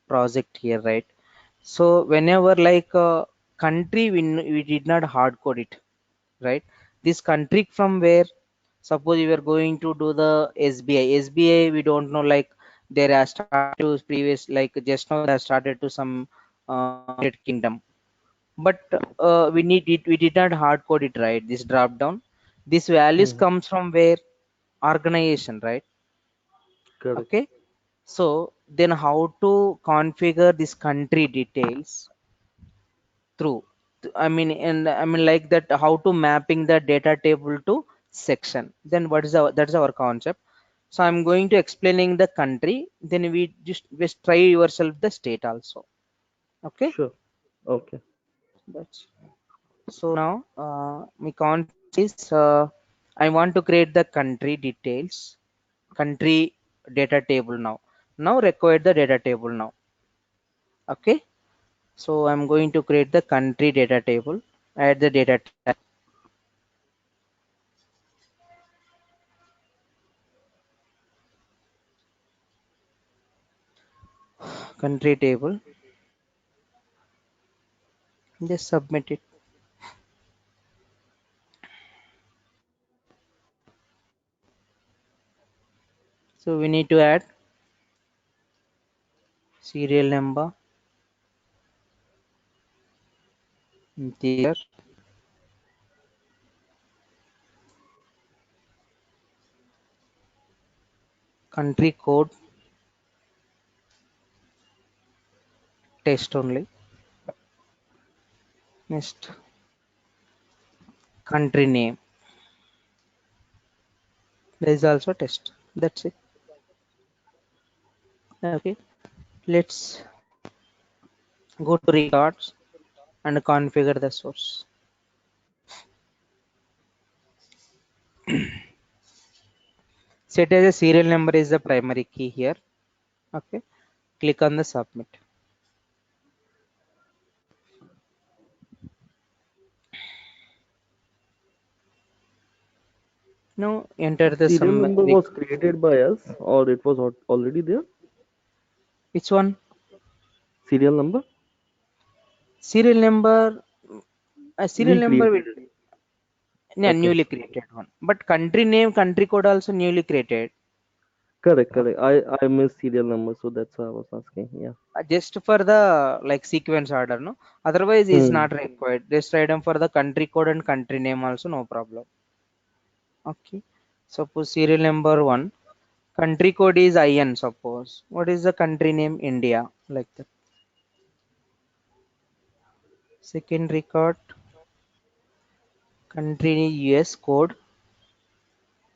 project here, right? So whenever like country, we did not hard code it, right? This country from where, suppose you are going to do the SBI, we don't know, like there are started to previous, like just now they have started to some United Kingdom, but we did not hard code it, right? This drop down, this values Hmm. comes from where, organization, right? Correct. Okay, so then how to configure this country details through, I mean like that, how to mapping the data table to section, then what is our, that's our concept. So I'm going to explaining the country, then we just try yourself the state also. Okay, Sure. Okay. that's so now my concept is I want to create the country details, country data table now. Now required the data table now. Okay, so I'm going to create the country data table, add the data tag, country table, just submit it. So we need to add serial number, integer, country code, text only. Next, country name. There is also text. That's it. Okay, let's go to records and configure the source. Set as a serial number is the primary key here. Okay, click on the submit. Now enter the Serial some number was created by us, or it was already there? which one? Serial number? Serial number. A serial We number will created it. yeah, Okay. newly created one. But country name, country code also newly created. Correct, correct. I missed serial number, so that's why I was asking. Yeah. Just for the like sequence order, no. Otherwise, is Hmm. not required. Just write them for the country code and country name also, no problem. Okay. Suppose serial number one, country code is IN. Suppose what is the country name? India, like that. Second record, country US code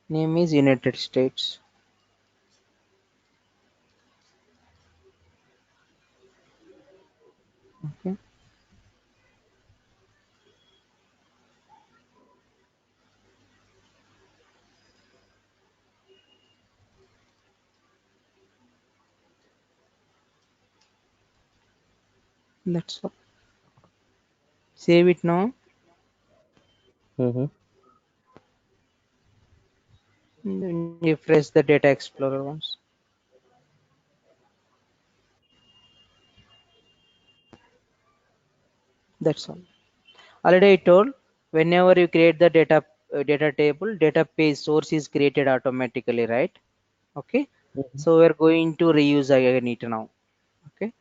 name is United States. Okay. That's all. Save it now. Mm-hmm. Then refresh the data explorer once. That's all. Already I told, whenever you create the data table, data page source is created automatically, right? Okay. Mm-hmm. So we're going to reuse again it now. Okay.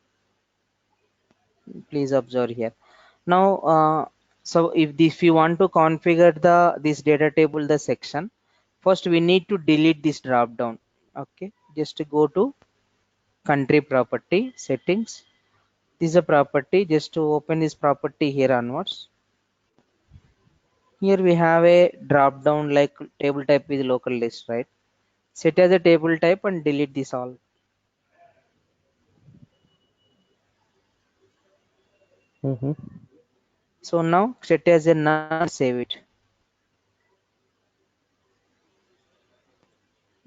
Please observe here. Now, so if you want to configure this data table, the section, first we need to delete this drop down. Okay. Just to go to country property settings. This is a property. Just to open this property here onwards. Here we have a drop down like table type with local list, right? Set as a table type and delete this all. Mm-hmm. So now set as a none, save it.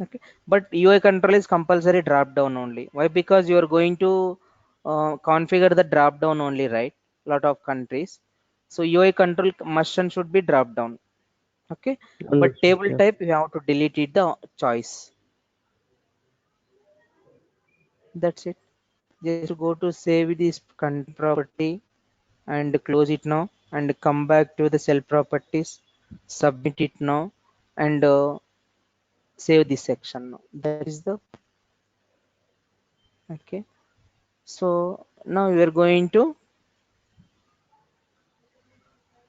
Okay, but UI control is compulsory drop down only. Why? Because you are going to configure the drop down only, right? Lot of countries. So UI control must and should be drop down. Okay, but Understood. table Yeah. type you have to delete it the choice. That's it. Just go to save this country property and close it now and come back to the cell properties, submit it now and save this section now. That is the okay. So now we are going to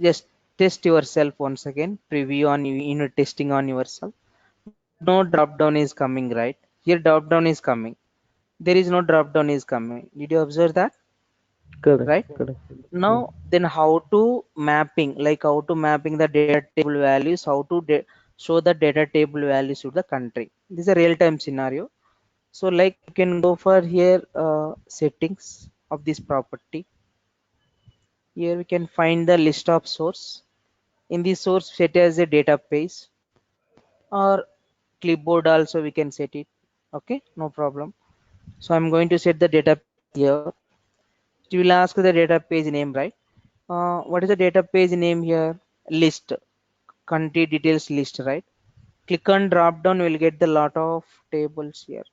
just test yourself once again, preview on unit testing on yourself. No drop down is coming, right? Here drop down is coming. There is no drop down is coming. Did you observe that? Correct, Right? correct. Mm. Now then how to mapping, like how to mapping the data table values, how to show the data table values to the country. This is a real-time scenario. So like you can go for here settings of this property. Here we can find the list of source. In the source set as a database or clipboard also we can set it. Okay, no problem. So I'm going to set the data here. It will ask the data page name, right? What is the data page name here? List, country details list, right? Click on drop down, we'll get the lot of tables here.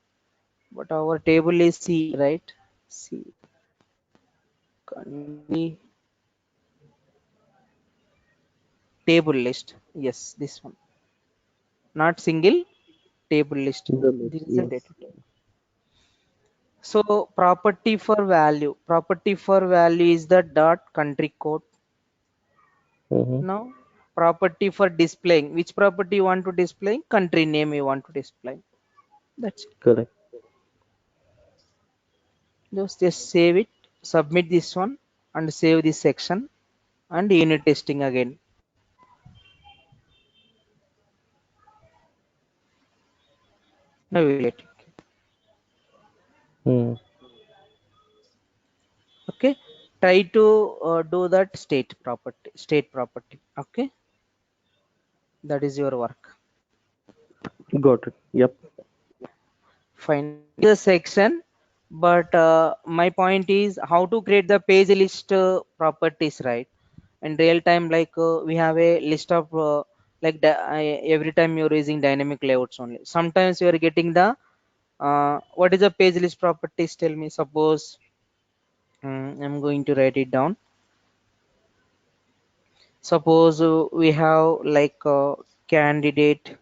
But our table is C, right? C, country table list. Yes, this one. Not single, table list. The list, This is the yes. data table. So property for value. Property for value is the dot country code. Mm-hmm. Now property for displaying. Which property you want to display? Country name you want to display. That's it. Correct. Just save it, submit this one, and save this section, and unit testing again. Now we get it. Hmm. Okay. Try to do that state property. Okay. That is your work. Got it. Yep. Fine. The section, but my point is how to create the page list properties, right? In real time, like we have a list of every time you're using dynamic layouts only. Sometimes you are getting the what is the page list properties? Tell me. Suppose I'm going to write it down. Suppose we have like candidate,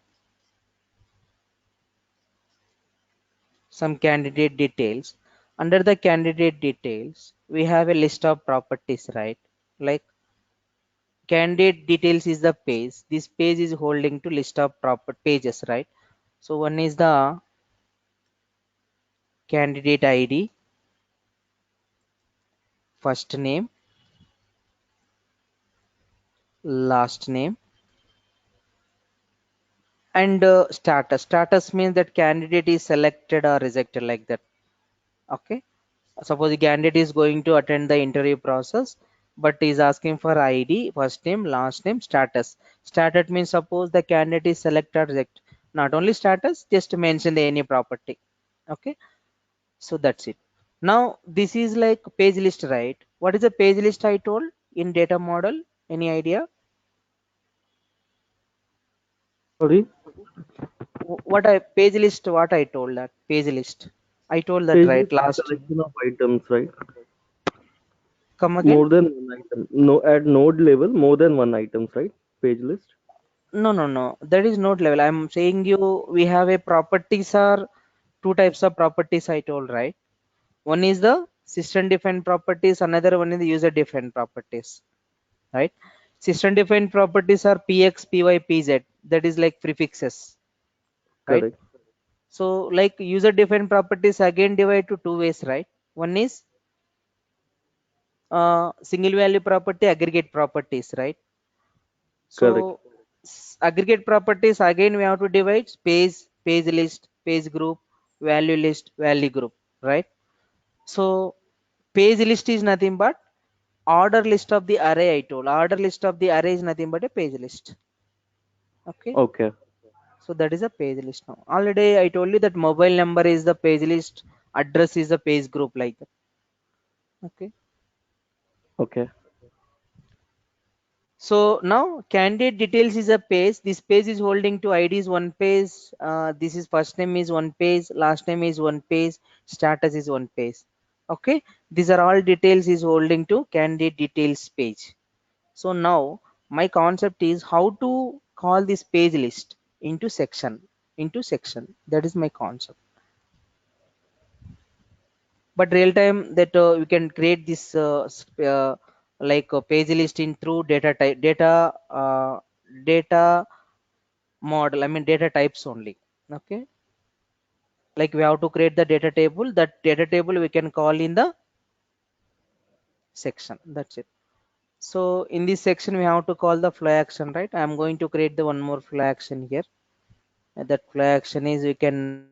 some candidate details. Under the candidate details, we have a list of properties, right? Like candidate details is the page. This page is holding to list of proper pages, right? So one is the candidate ID, first name, last name, and status. Status means that candidate is selected or rejected, like that. Okay. Suppose the candidate is going to attend the interview process, but is asking for ID, first name, last name, status. Status means suppose the candidate is selected, reject. Not only status, just mention the any property. Okay. So that's it. Now this is like page list, right? What is the page list I told in data model? Any idea? Sorry. What I page list? What I told that page list? I told that Page right list is last. collection of items, right? Come again? More than one item. No, at node level, more than one items, right? Page list. No, no, no. That is not level. I'm saying you we have a properties are two types of properties I told, right? One is the system defined properties, another one is the user defined properties, right? System defined properties are px, py, pz. That is like prefixes, right? Correct. So like user defined properties again divide to two ways, right? One is single value property, aggregate properties, right? Correct. So aggregate properties again we have to divide space, page list, page group, value list, value group, right? So page list is nothing but order list of the array. I told order list of the array is nothing but a page list. Okay. Okay. So that is a page list now. Already I told you that mobile number is the page list, address is a page group, like that. Okay. Okay. So now candidate details is a page. This page is holding to ID is one page. This is first name is one page, last name is one page, status is one page. Okay, these are all details is holding to candidate details page. So now my concept is how to call this page list into section. That is my concept. But real time that we can create this like a page list in through data type data model, I mean data types only. Okay, like we have to create the data table. That data table we can call in the section. That's it. So in this section we have to call the flow action, right? I'm going to create the one more flow action here. That flow action is we can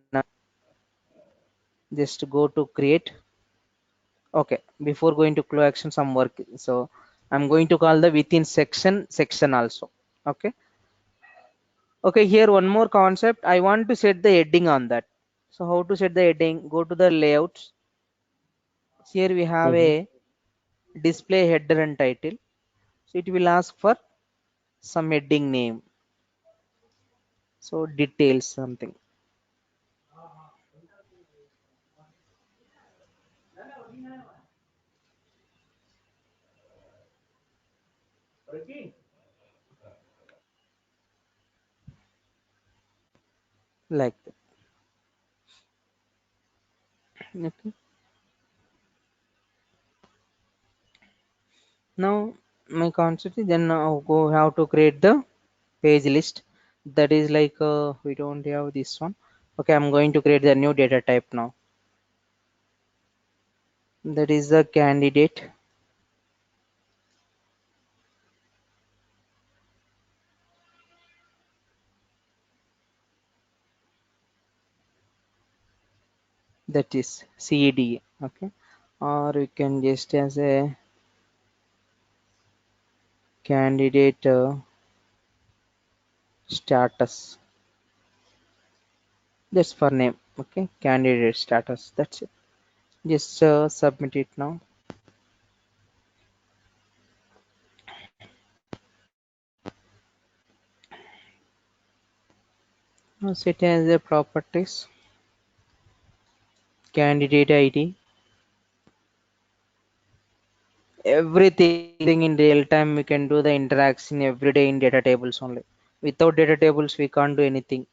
just go to create. Okay, before going to flow action, some work. So I'm going to call the within section also. Okay. Okay, here one more concept. I want to set the heading on that. So how to set the heading? Go to the layouts. Here we have Mm-hmm. a display header and title. So it will ask for some heading name. So details something. Like that. Okay. Now my concept is then go how to create the page list. That is like we don't have this one. Okay, I'm going to create the new data type now. That is the candidate. That is CED. Okay, or we can just as a candidate status. That's for name. Okay, candidate status. That's it. Just submit it now. Now set as a properties candidate ID. Everything in real time we can do the interaction every day in data tables only. Without data tables we can't do anything.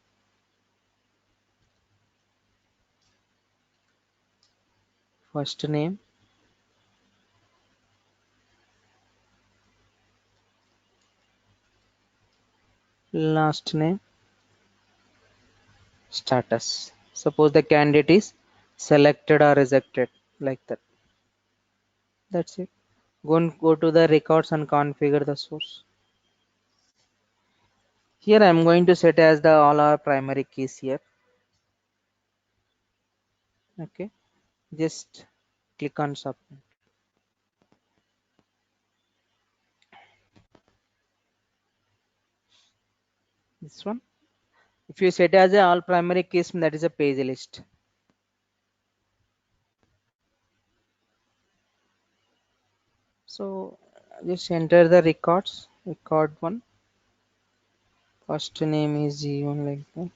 First name, last name, status. Suppose the candidate is selected or rejected, like that. That's it. Go to the records and configure the source. Here I'm going to set as the all our primary keys here. Okay, just click on submit. This one. If you set as a all primary keys, that is a page list. So just enter the records. Record one. First name is G1 like that.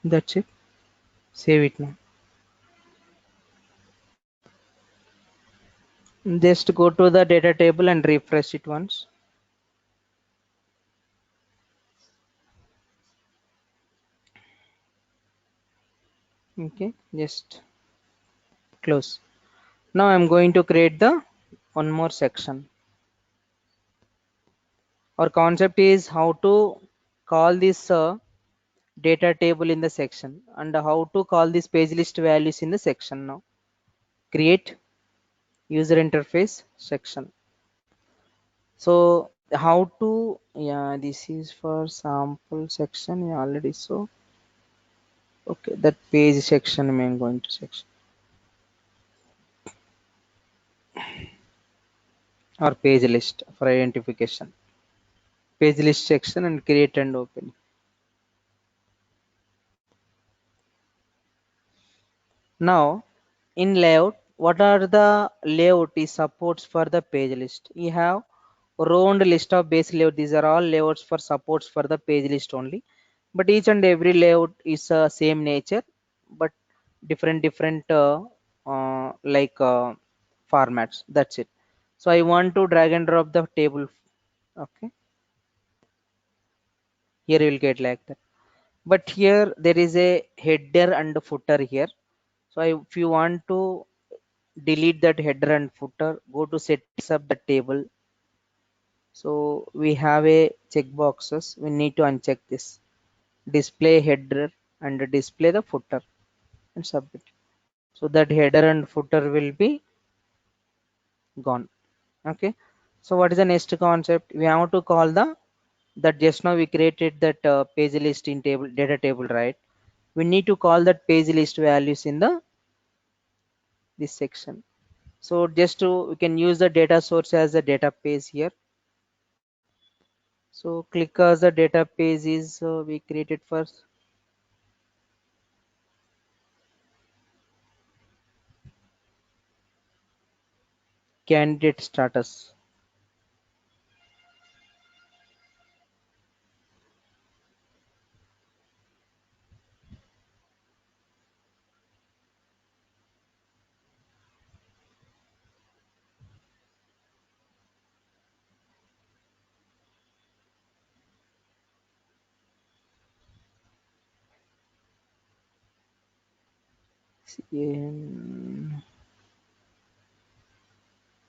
That's it. Save it now. Just go to the data table and refresh it once. Okay, just close. Now I'm going to create the one more section. Our concept is how to call this data table in the section and how to call this page list values in the section now. Create user interface section. So how to, yeah, this is for sample section. Yeah, already so. Okay, that page section I'm going to section or page list for identification. Page list section and create and open. Now in layout, what are the layout is supports for the page list? You have round list of base layout. These are all layouts for supports for the page list only. But each and every layout is same nature, but different like formats. That's it. So I want to drag and drop the table. Okay, here you will get like that. But here there is a header and footer here. So if you want to delete that header and footer, go to settings of the table. So we have a check boxes. We need to uncheck this. Display header and display the footer and submit. So that header and footer will be gone. Okay, so what is the next concept? We have to call the that just now we created that page list in table data table, right? We need to call that page list values in the this section. So just to we can use the data source as a data page here. So click as the data page is we created first. Candidate status.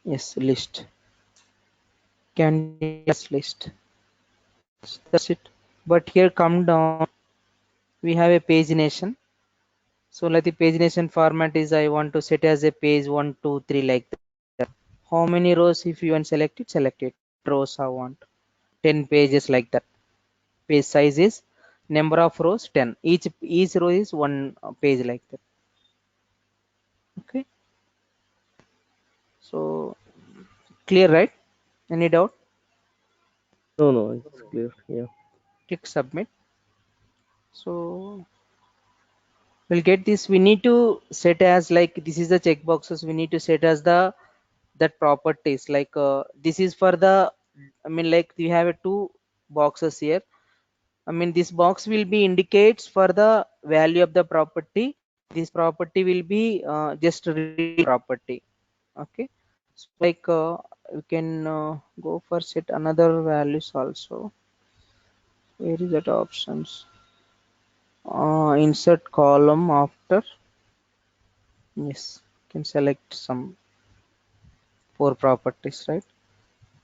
Yes, list. Candidates list. That's it. But here come down. We have a pagination. So let the pagination format is I want to set as a page 1, 2, 3 like that. How many rows? If you want select it. 10 rows I want. 10 pages like that. Page size is number of rows 10. Each row is one page like that. Okay. So clear, right? Any doubt? No, no, it's clear. Yeah. Click submit. So we'll get this. We need to set as like this is the checkboxes. We need to set as the that properties like this is for the I mean like we have a two boxes here. I mean this box will be indicates for the value of the property. This property will be just read property. Okay, so like we can go for set another values also. Where is that options? Insert column after. Yes, can select some four properties, right?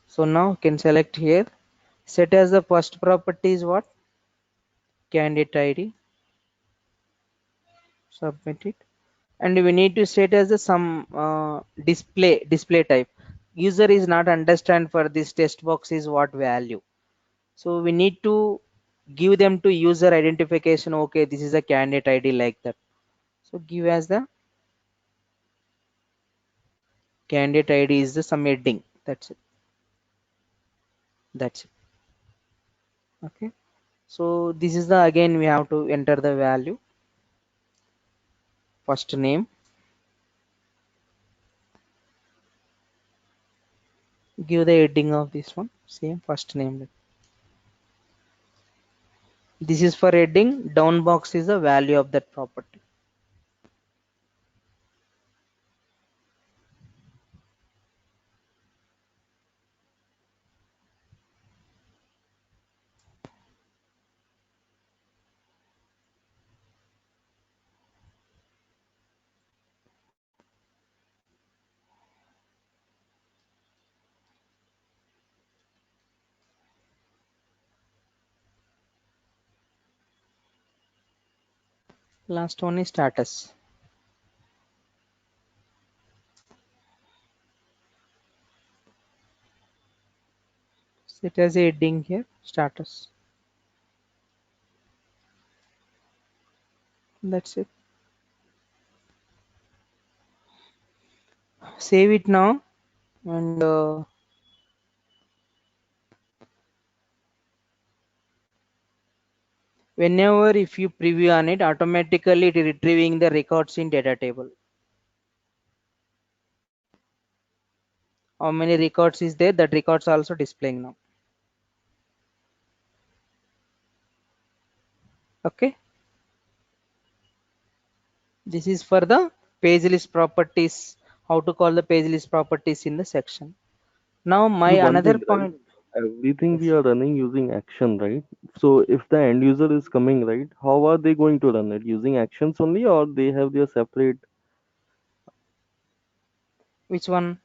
So now can select here. Set as the first property is what? Candidate ID. Submit it. And we need to set as the some display type. User is not understand for this text box is what value. So we need to give them to user identification. Okay, this is a candidate ID like that. So give as the candidate ID is the some heading. That's it. That's it. Okay. So this is the again we have to enter the value. First name. Give the heading of this one. Same first name. This is for heading. Down box is the value of that property. Last one is status. Set as a heading here. Status. That's it. Save it now and whenever if you preview on it automatically it is retrieving the records in data table. How many records is there? That records also displaying now. Okay. This is for the page list properties. How to call the page list properties in the section. Now my So one another thing, right? point. Everything we Yes. are running using action, right? So if the end user is coming, right, how are they going to run it? Using actions only, or they have their separate, Which one?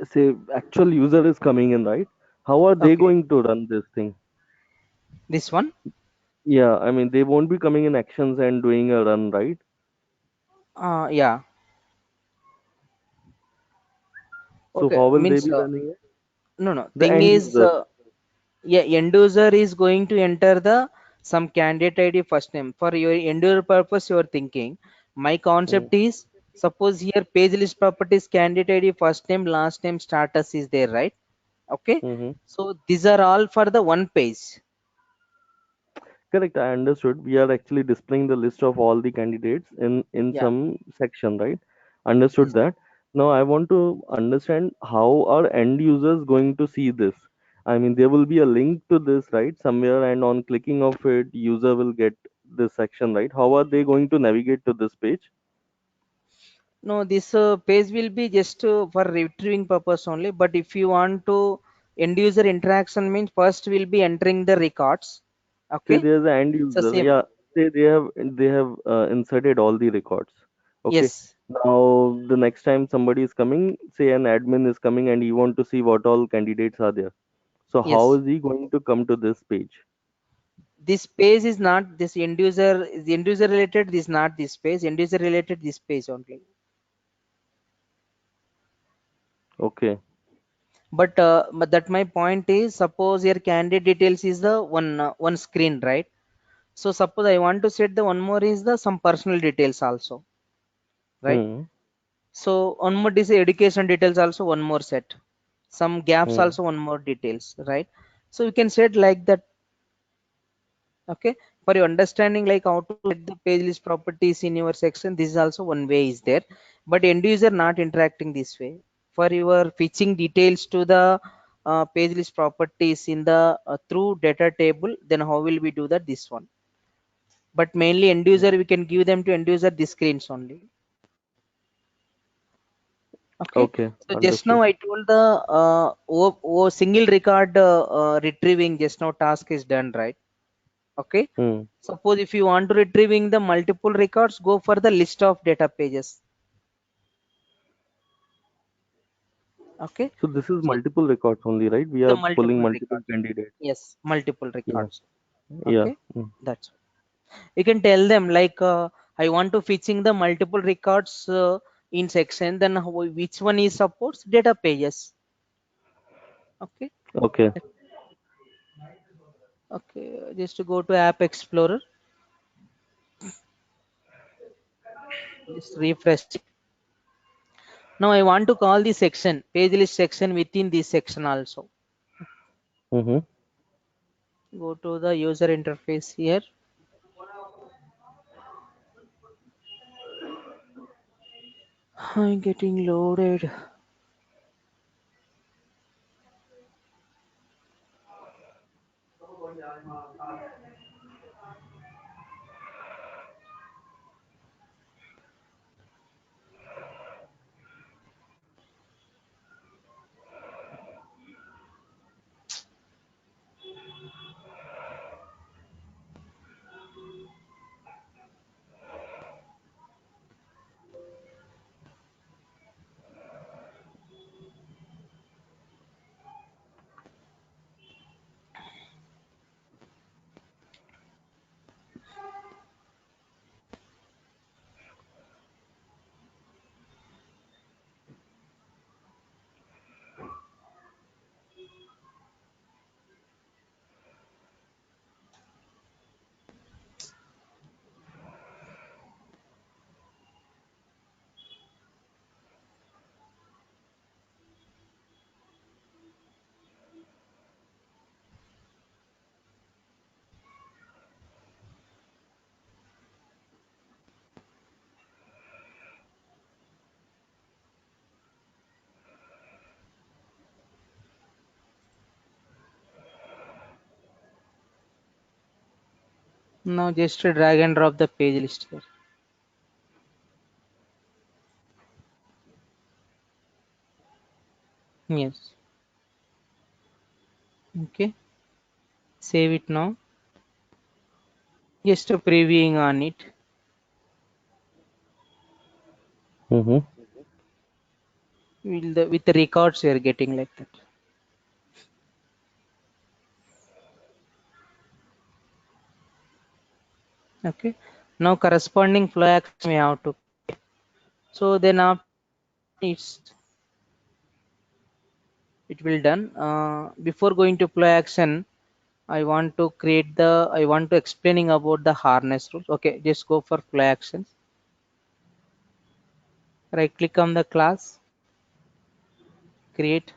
say, actual user is coming in, right? How are they Okay. going to run this thing? This one. Yeah, I mean, they won't be coming in actions and doing a run, right? Yeah. So Okay. how will they Means be running it? no. The Thing end is, user. yeah, end user is going to enter the some candidate ID first name. For your end user purpose, you are thinking. My Hmm. concept is suppose here page list properties candidate ID first name last name status is there, right? Okay. Mm-hmm. So these are all for the one page. Correct, I understood. We are actually displaying the list of all the candidates in Yeah. some section, right? Understood Yes. that. Now I want to understand how are end users going to see this? I mean, there will be a link to this, right? Somewhere, and on clicking of it, user will get this section, right? How are they going to navigate to this page? No, this page will be just for retrieving purpose only. But if you want to end user interaction means first we'll be entering the records. Say Okay. there's an end So user, same. yeah. Say they have inserted all the records. Okay. Yes. Now the next time somebody is coming, say an admin is coming and he want to see what all candidates are there. So how Yes. is he going to come to this page? This page is not this end user is end user related. This not this page. End user related this page only. Okay. But that my point is suppose your candidate details is the one screen, right? So suppose I want to set the one more is the some personal details also, right? Hmm. So one more is education details also one more set. Some gaps Hmm. also one more details, right? So you can set like that. Okay, for your understanding like how to set the page list properties in your section, this is also one way is there, but end user not interacting this way. For your fetching details to the page list properties in the through data table, then how will we do that? This one, but mainly end user we can give them to end user the screens only. Okay, Okay. so just now Understood. I told the single record retrieving just now task is done, right? Okay, Hmm. suppose if you want to retrieving the multiple records, go for the list of data pages. Okay, So this is so multiple records only, right? We the are pulling multiple multiple records. candidates. Yes, multiple Yeah. records. Yeah. Okay, Hmm. that's you can tell them like I want to fetching the multiple records in section. Then which one is supports data pages. Okay, Okay. okay. Just to go to App Explorer, just refresh. Now I want to call the section page list section within this section also. Mm-hmm. Go to the user interface here. I'm getting loaded. Now just to drag and drop the page list here. Yes. Okay. Save it now. Just a previewing on it. Mm-hmm. With the records we are getting like that. Okay. Now corresponding flow action we have to. So then after it will done. Before going to play action, I want to explaining about the harness rules. Okay, just go for play actions. Right click on the class, create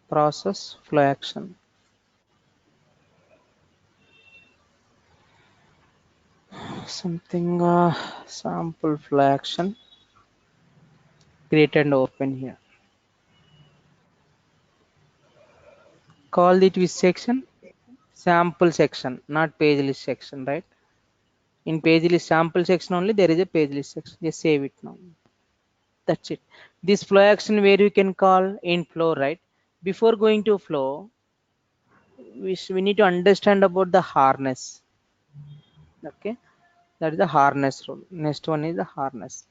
process flow action. Something sample flow action. Create and open here. Call it with section, sample section, not page list section, right? In page list sample section only there is a page list section. Just save it now. That's it. This flow action where you can call in flow, right? Before going to flow, we need to understand about the harness. Okay, that is the harness rule. Next one is the harness.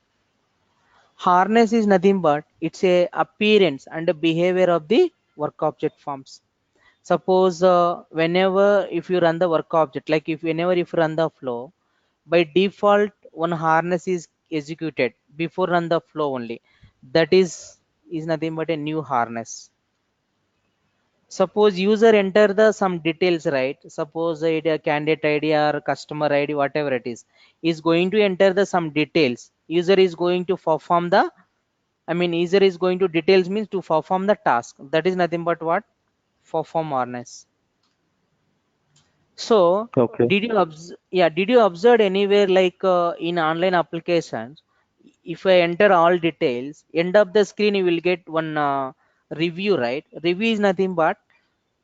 Harness is nothing but it's a appearance and a behavior of the work object forms. Suppose whenever if you run the work object, like if whenever if you run the flow, by default one harness is executed before run the flow only. That is nothing but a new harness. Suppose user enter the some details, right? Suppose a candidate id or customer id, whatever it is going to enter the some details. User is going to perform the, I mean user is going to details means to perform the task. That is nothing but what? Perform harness. So Okay. did you observe anywhere like in online applications, if I enter all details, end of the screen you will get one review, right? Review is nothing but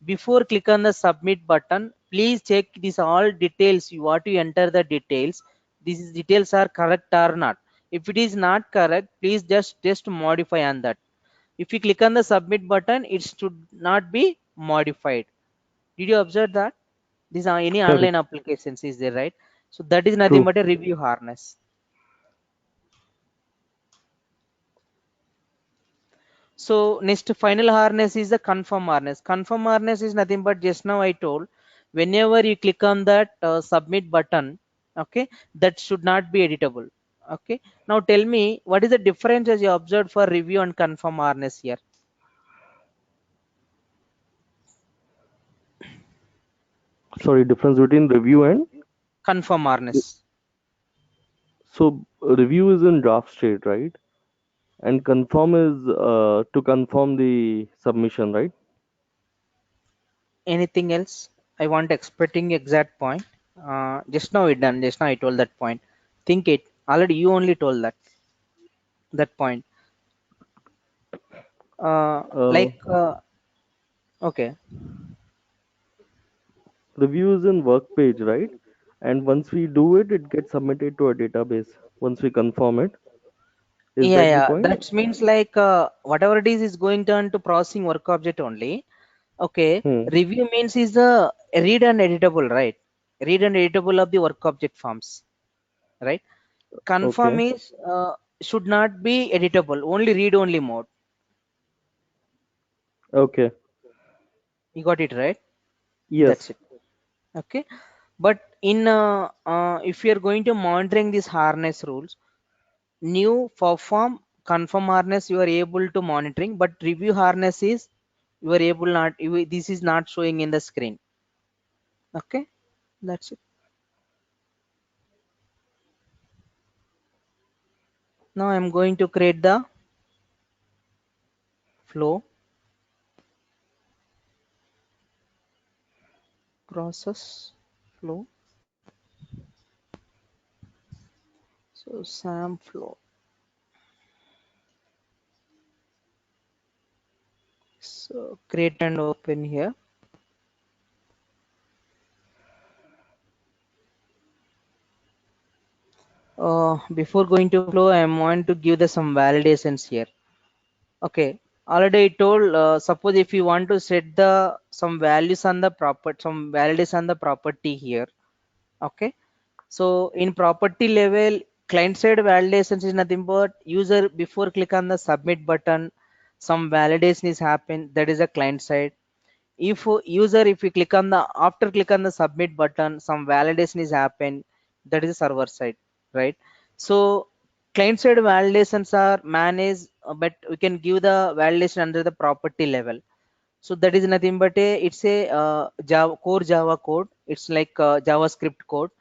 before click on the submit button, please check this all details. You want to enter the details. These details are correct or not. If it is not correct, please just modify on that. If you click on the submit button, it should not be modified. Did you observe that? These are any Correct. online applications is there, right? So that is nothing True. but a review harness. So next final harness is the confirm harness. Confirm harness is nothing but just now I told, whenever you click on that submit button, okay, that should not be editable. Okay. Now tell me what is the difference as you observed for review and confirm harness here? Sorry, difference between review and Confirm harness. so review is in draft state, right? And confirm is to confirm the submission, right? Anything else? I want expecting exact point. Just now it done. Just now I told that point. Think it. Already you only told that point. Uh, Like okay. Review is in work page, right? And once we do it, it gets submitted to a database. Once we confirm it, is Yeah, that the yeah. point? That means like whatever it is going turn to processing work object only. Okay. Hmm. Review means is the read and editable, right? Read and editable of the work object forms, right? Confirm Okay. is should not be editable, only read only mode. Okay. You got it right? That's Yes. it. Okay. But in if you are going to monitoring these harness rules, new perform confirm harness you are able to monitoring, but review harness is you are able not this is not showing in the screen. Okay, that's it. Now I'm going to create the flow process flow. So sam flow. So create and open here. Before going to flow, I am going to give the some validations here. Okay, already I told. Suppose if you want to set the some values on the property, some values on the property here. Okay, so in property level, client side validations is nothing but user before click on the submit button, some validation is happen. That is a client side. If user if you click on the after click on the submit button, some validation is happen. That is a server side, right? So client side validations are managed, but we can give the validation under the property level. So that is nothing but it's a Java core Java code. It's like JavaScript code.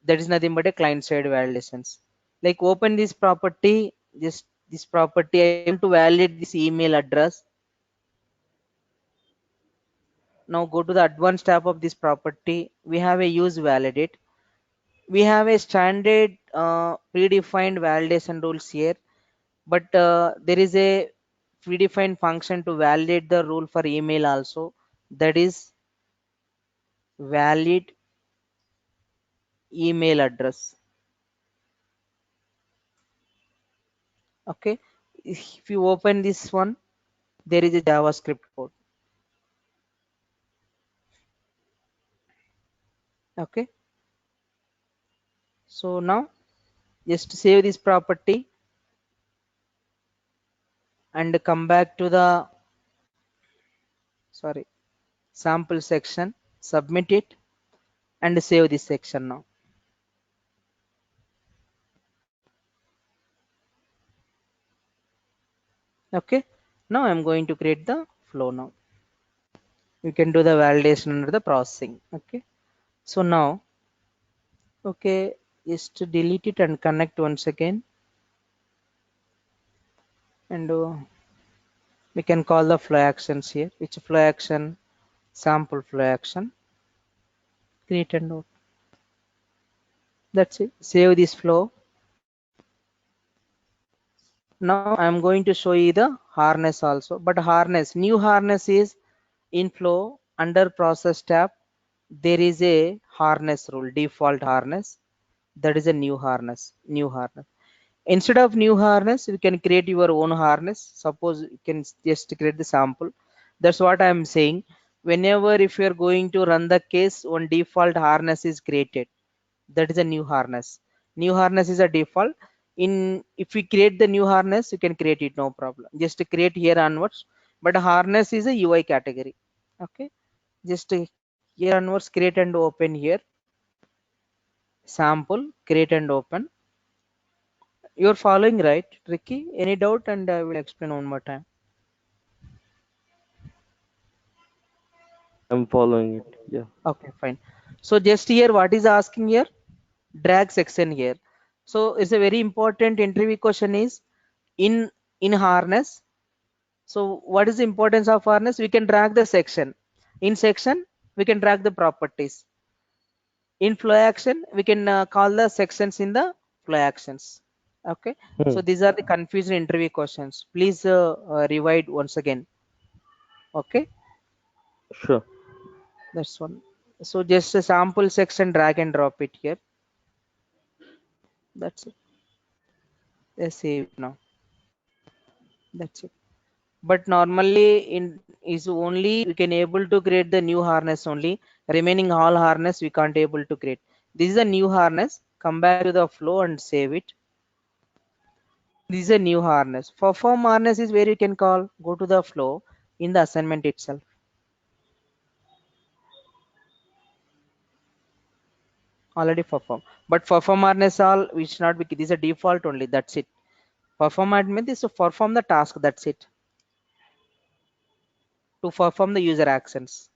That is nothing but a client side validations. Like open this property, this property. I want to validate this email address. Now go to the advanced tab of this property. We have a use validate. We have a standard predefined validation rules here, but there is a predefined function to validate the rule for email also. That is valid email address. Okay, if you open this one, there is a JavaScript code. Okay, so now just save this property and come back to the sorry sample section, submit it and save this section now. Okay, now I'm going to create the flow. Now you can do the validation under the processing. Okay, so now okay, just delete it and connect once again, and we can call the flow actions here. Which flow action? Sample flow action. Create and node. That's it. Save this flow. Now I'm going to show you the harness also, but harness, new harness is in flow under process tab. There is a harness rule, default harness. That is a new harness, Instead of new harness, you can create your own harness. Suppose you can just create the sample. That's what I'm saying. Whenever if you're going to run the case, one default harness is created. That is a new harness. New harness is a default. In if we create the new harness, you can create it, no problem. Just create here onwards. But harness is a UI category. Okay. Just here onwards, create and open here. Sample, create and open. You're following right, Ricky? Any doubt? And I will explain one more time. I'm following it. Yeah. Okay, fine. So just here, what is asking here? Drag section here. So it's a very important interview question is in harness. So what is the importance of harness? We can drag the section. In section, we can drag the properties. In flow action, we can call the sections in the flow actions. Okay. Hmm. So these are the confusing interview questions. Please revise once again. Okay. Sure. That's one. So just a sample section, drag and drop it here. That's it. Let's save it now. That's it. But normally in is only we can able to create the new harness only. Remaining all harness we can't able to create. This is a new harness. Come back to the flow and save it. This is a new harness. Perform harness is where you can call. Go to the flow in the assignment itself. Already perform. But perform harness all we should not be. This is a default only. That's it. Perform admin is to perform the task. That's it. To perform the user actions.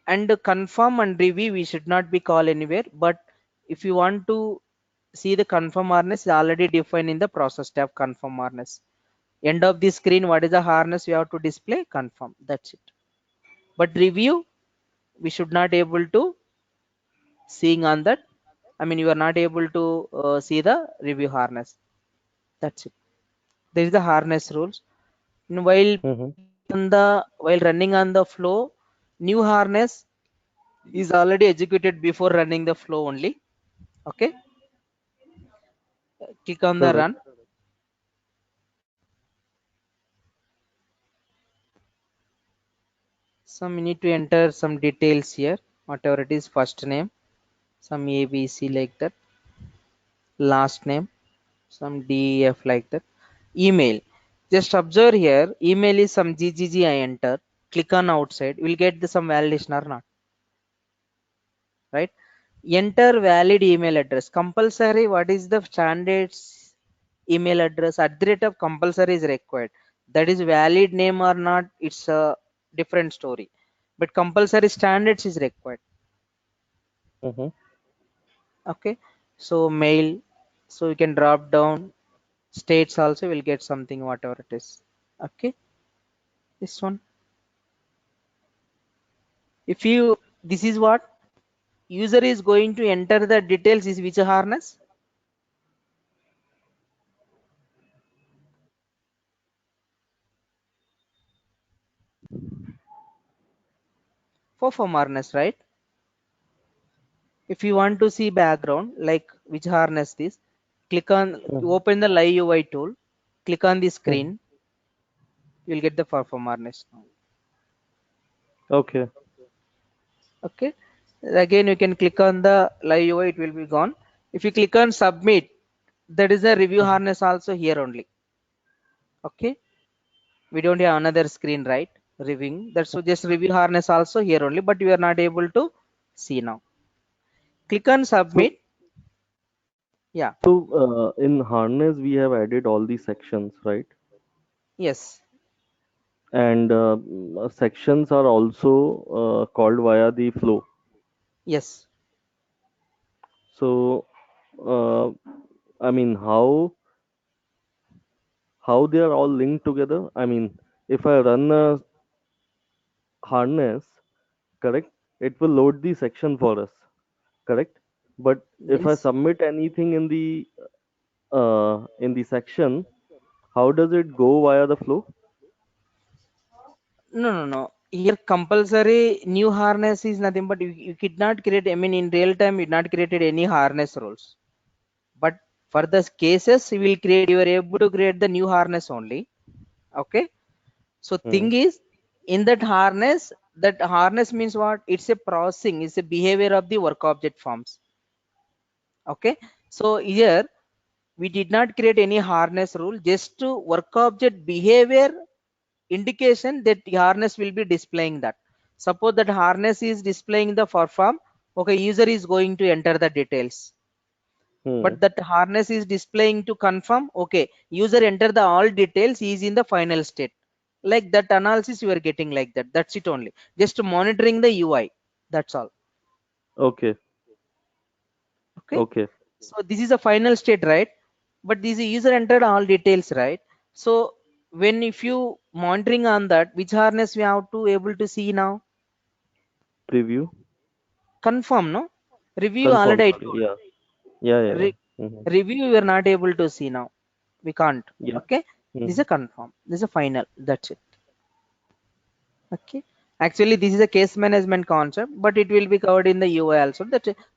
And confirm and review we should not be called anywhere. But if you want to see the confirm harness is already defined in the process tab. Confirm harness. End of the screen, what is the harness we have to display? Confirm. That's it. But review we should not able to seeing on that. I mean you are not able to see the review harness. That's it. There is the harness rules. And Mm-hmm. while running on the flow, new harness is already executed before running the flow only. Okay, click on the Correct. run. Some you need to enter some details here, whatever it is, first name, some ABC like that, last name, some DEF like that, email. Just observe here, email is some GGG I enter. Click on outside, we'll get the some validation or not, right? enter valid email address. Compulsory, what is the standards email address? At the rate of compulsory is required. That is valid name or not, it's a different story. But compulsory standards is required. Mm-hmm. Okay. So mail. So you can drop down states also will get something whatever it is. Okay. This one. If you, this is what user is going to enter the details is which harness? For harness, right? If you want to see background, like which harness this, click on, Mm-hmm. open the live UI tool, click on the Mm-hmm. screen, you'll get the perform harness. Okay. Okay. Again, you can click on the live UI, it will be gone. If you click on submit, that is a review Mhm. harness also here only. Okay. We don't have another screen, right? Reviewing. That's so just review harness also here only, but you are not able to see now. Click on So, submit. Yeah. in Harness, we have added all the sections, right? Yes. And sections are also called via the flow. Yes. So, uh, I mean, how they are all linked together? I mean, if I run a harness, correct, it will load the section for us, correct? But if I Yes. submit anything in the section, how does it go via the flow? No, no, no. Here compulsory new harness is nothing but you could not create, I mean in real time you not created any harness rules. But for the cases you will create, you are able to create the new harness only. Okay. So Hmm. thing is, in that harness means what? It's a processing, it's a behavior of the work object forms. Okay. So here we did not create any harness rule, just to work object behavior indication that the harness will be displaying that. Suppose that harness is displaying the for form, okay, user is going to enter the details. Hmm. But that harness is displaying to confirm, okay, user enter the all details, he is in the final state. Like that analysis you are getting like that. That's it only. Just monitoring the UI. That's all. Okay. Okay. Okay. So this is a final state, right? But this user entered all details, right? So when if you monitoring on that, which harness we have to able to see now? Preview. Confirm, no? Review Confirm. already I Sorry. Yeah. Yeah. Yeah. told. Yeah. Hmm. Review we are not able to see now. We can't. Yeah. Okay. This is Hmm. a confirm. This is a final. That's it. Okay. Actually, this is a case management concept, but it will be covered in the UI also.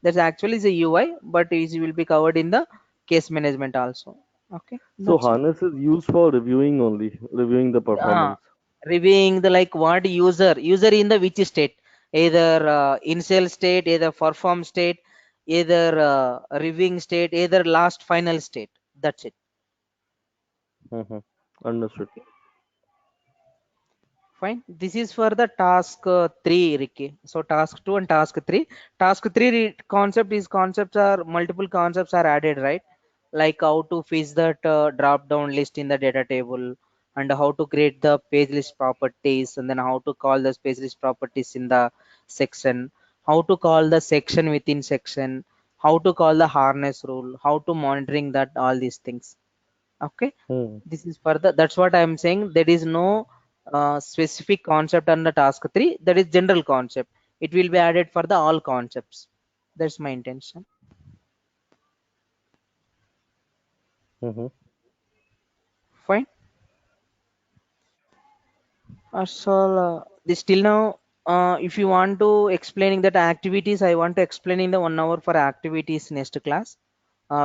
That's actually is a UI, but it will be covered in the case management also. Okay. So That's it. harness is used for reviewing only, reviewing the uh, performance. Reviewing the like what user in the which state, either initial state, either perform state, either reviewing state, either last final state. That's it. Hmm. Understood. Okay, fine. This is for the task 3, Ricky. So task 2 and task 3. Task 3 concepts are multiple concepts are added, right? Like how to fetch that drop down list in the data table, and how to create the page list properties, and then how to call the page list properties in the section, how to call the section within section, how to call the harness rule, how to monitoring that, all these things. Okay. Hmm. This is for the, that's what I am saying, there is no specific concept on the task 3, that is general concept. It will be added for the all concepts. That's my intention. Hmm. Fine. So this till now, if you want to explaining that activities, I want to explain in the 1 hour for activities next class.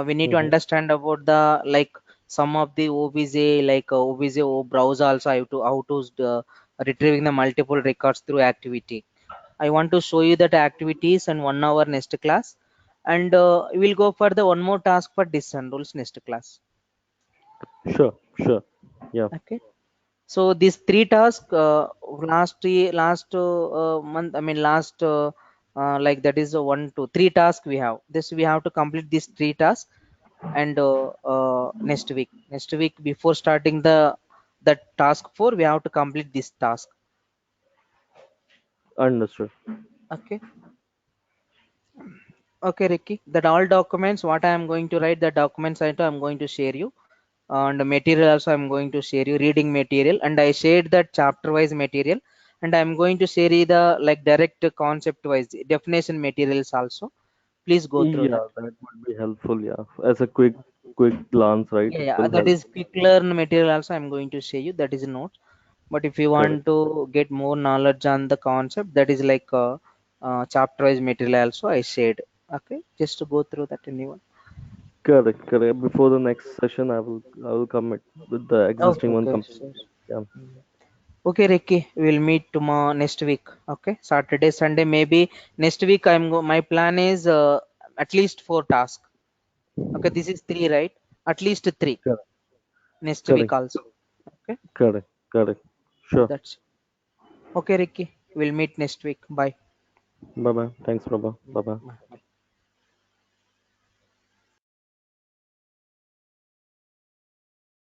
We need to Hmm. understand about the like some of the OBJ, like OBJ browse also, I have to how to retrieving the multiple records through activity. I want to show you that activities and 1 hour next class, and we'll go for the one more task for discern rules next class. Sure. Sure. Yeah. Okay. So these three tasks last month, I mean last like that is a 1 2 3 tasks we have. This we have to complete these 3 tasks, and next week before starting the task 4, we have to complete this task. Understood. Okay. Okay, Ricky. That all documents what I am going to write, the documents item I'm going to share you, and the material also I'm going to share you reading material, and I shared that chapter wise material, and I'm going to share you the like direct concept wise definition materials also. Please go through that. Yeah, that would be helpful. Yeah, as a quick glance, right? Yeah, It yeah, will that help. is quick learn material also I'm going to share you. That is a note. But if you Correct. want to get more knowledge on the concept, that is like chapter wise material also I shared. Okay, just to go through that anyone. Correct. Correct. Before the next session, I will commit with the Okay, existing one okay, complete. sure. Yeah. Okay, Ricky, we'll meet tomorrow next week. Okay, Saturday, Sunday, maybe next week. My plan is at least 4 tasks. Okay, this is 3, right? At least 3 Correct. next week Correct. also. Okay, Correct. Correct. Sure. that's okay, Ricky. We'll meet next week. Bye. Bye bye. Thanks, Prabha. Bye bye.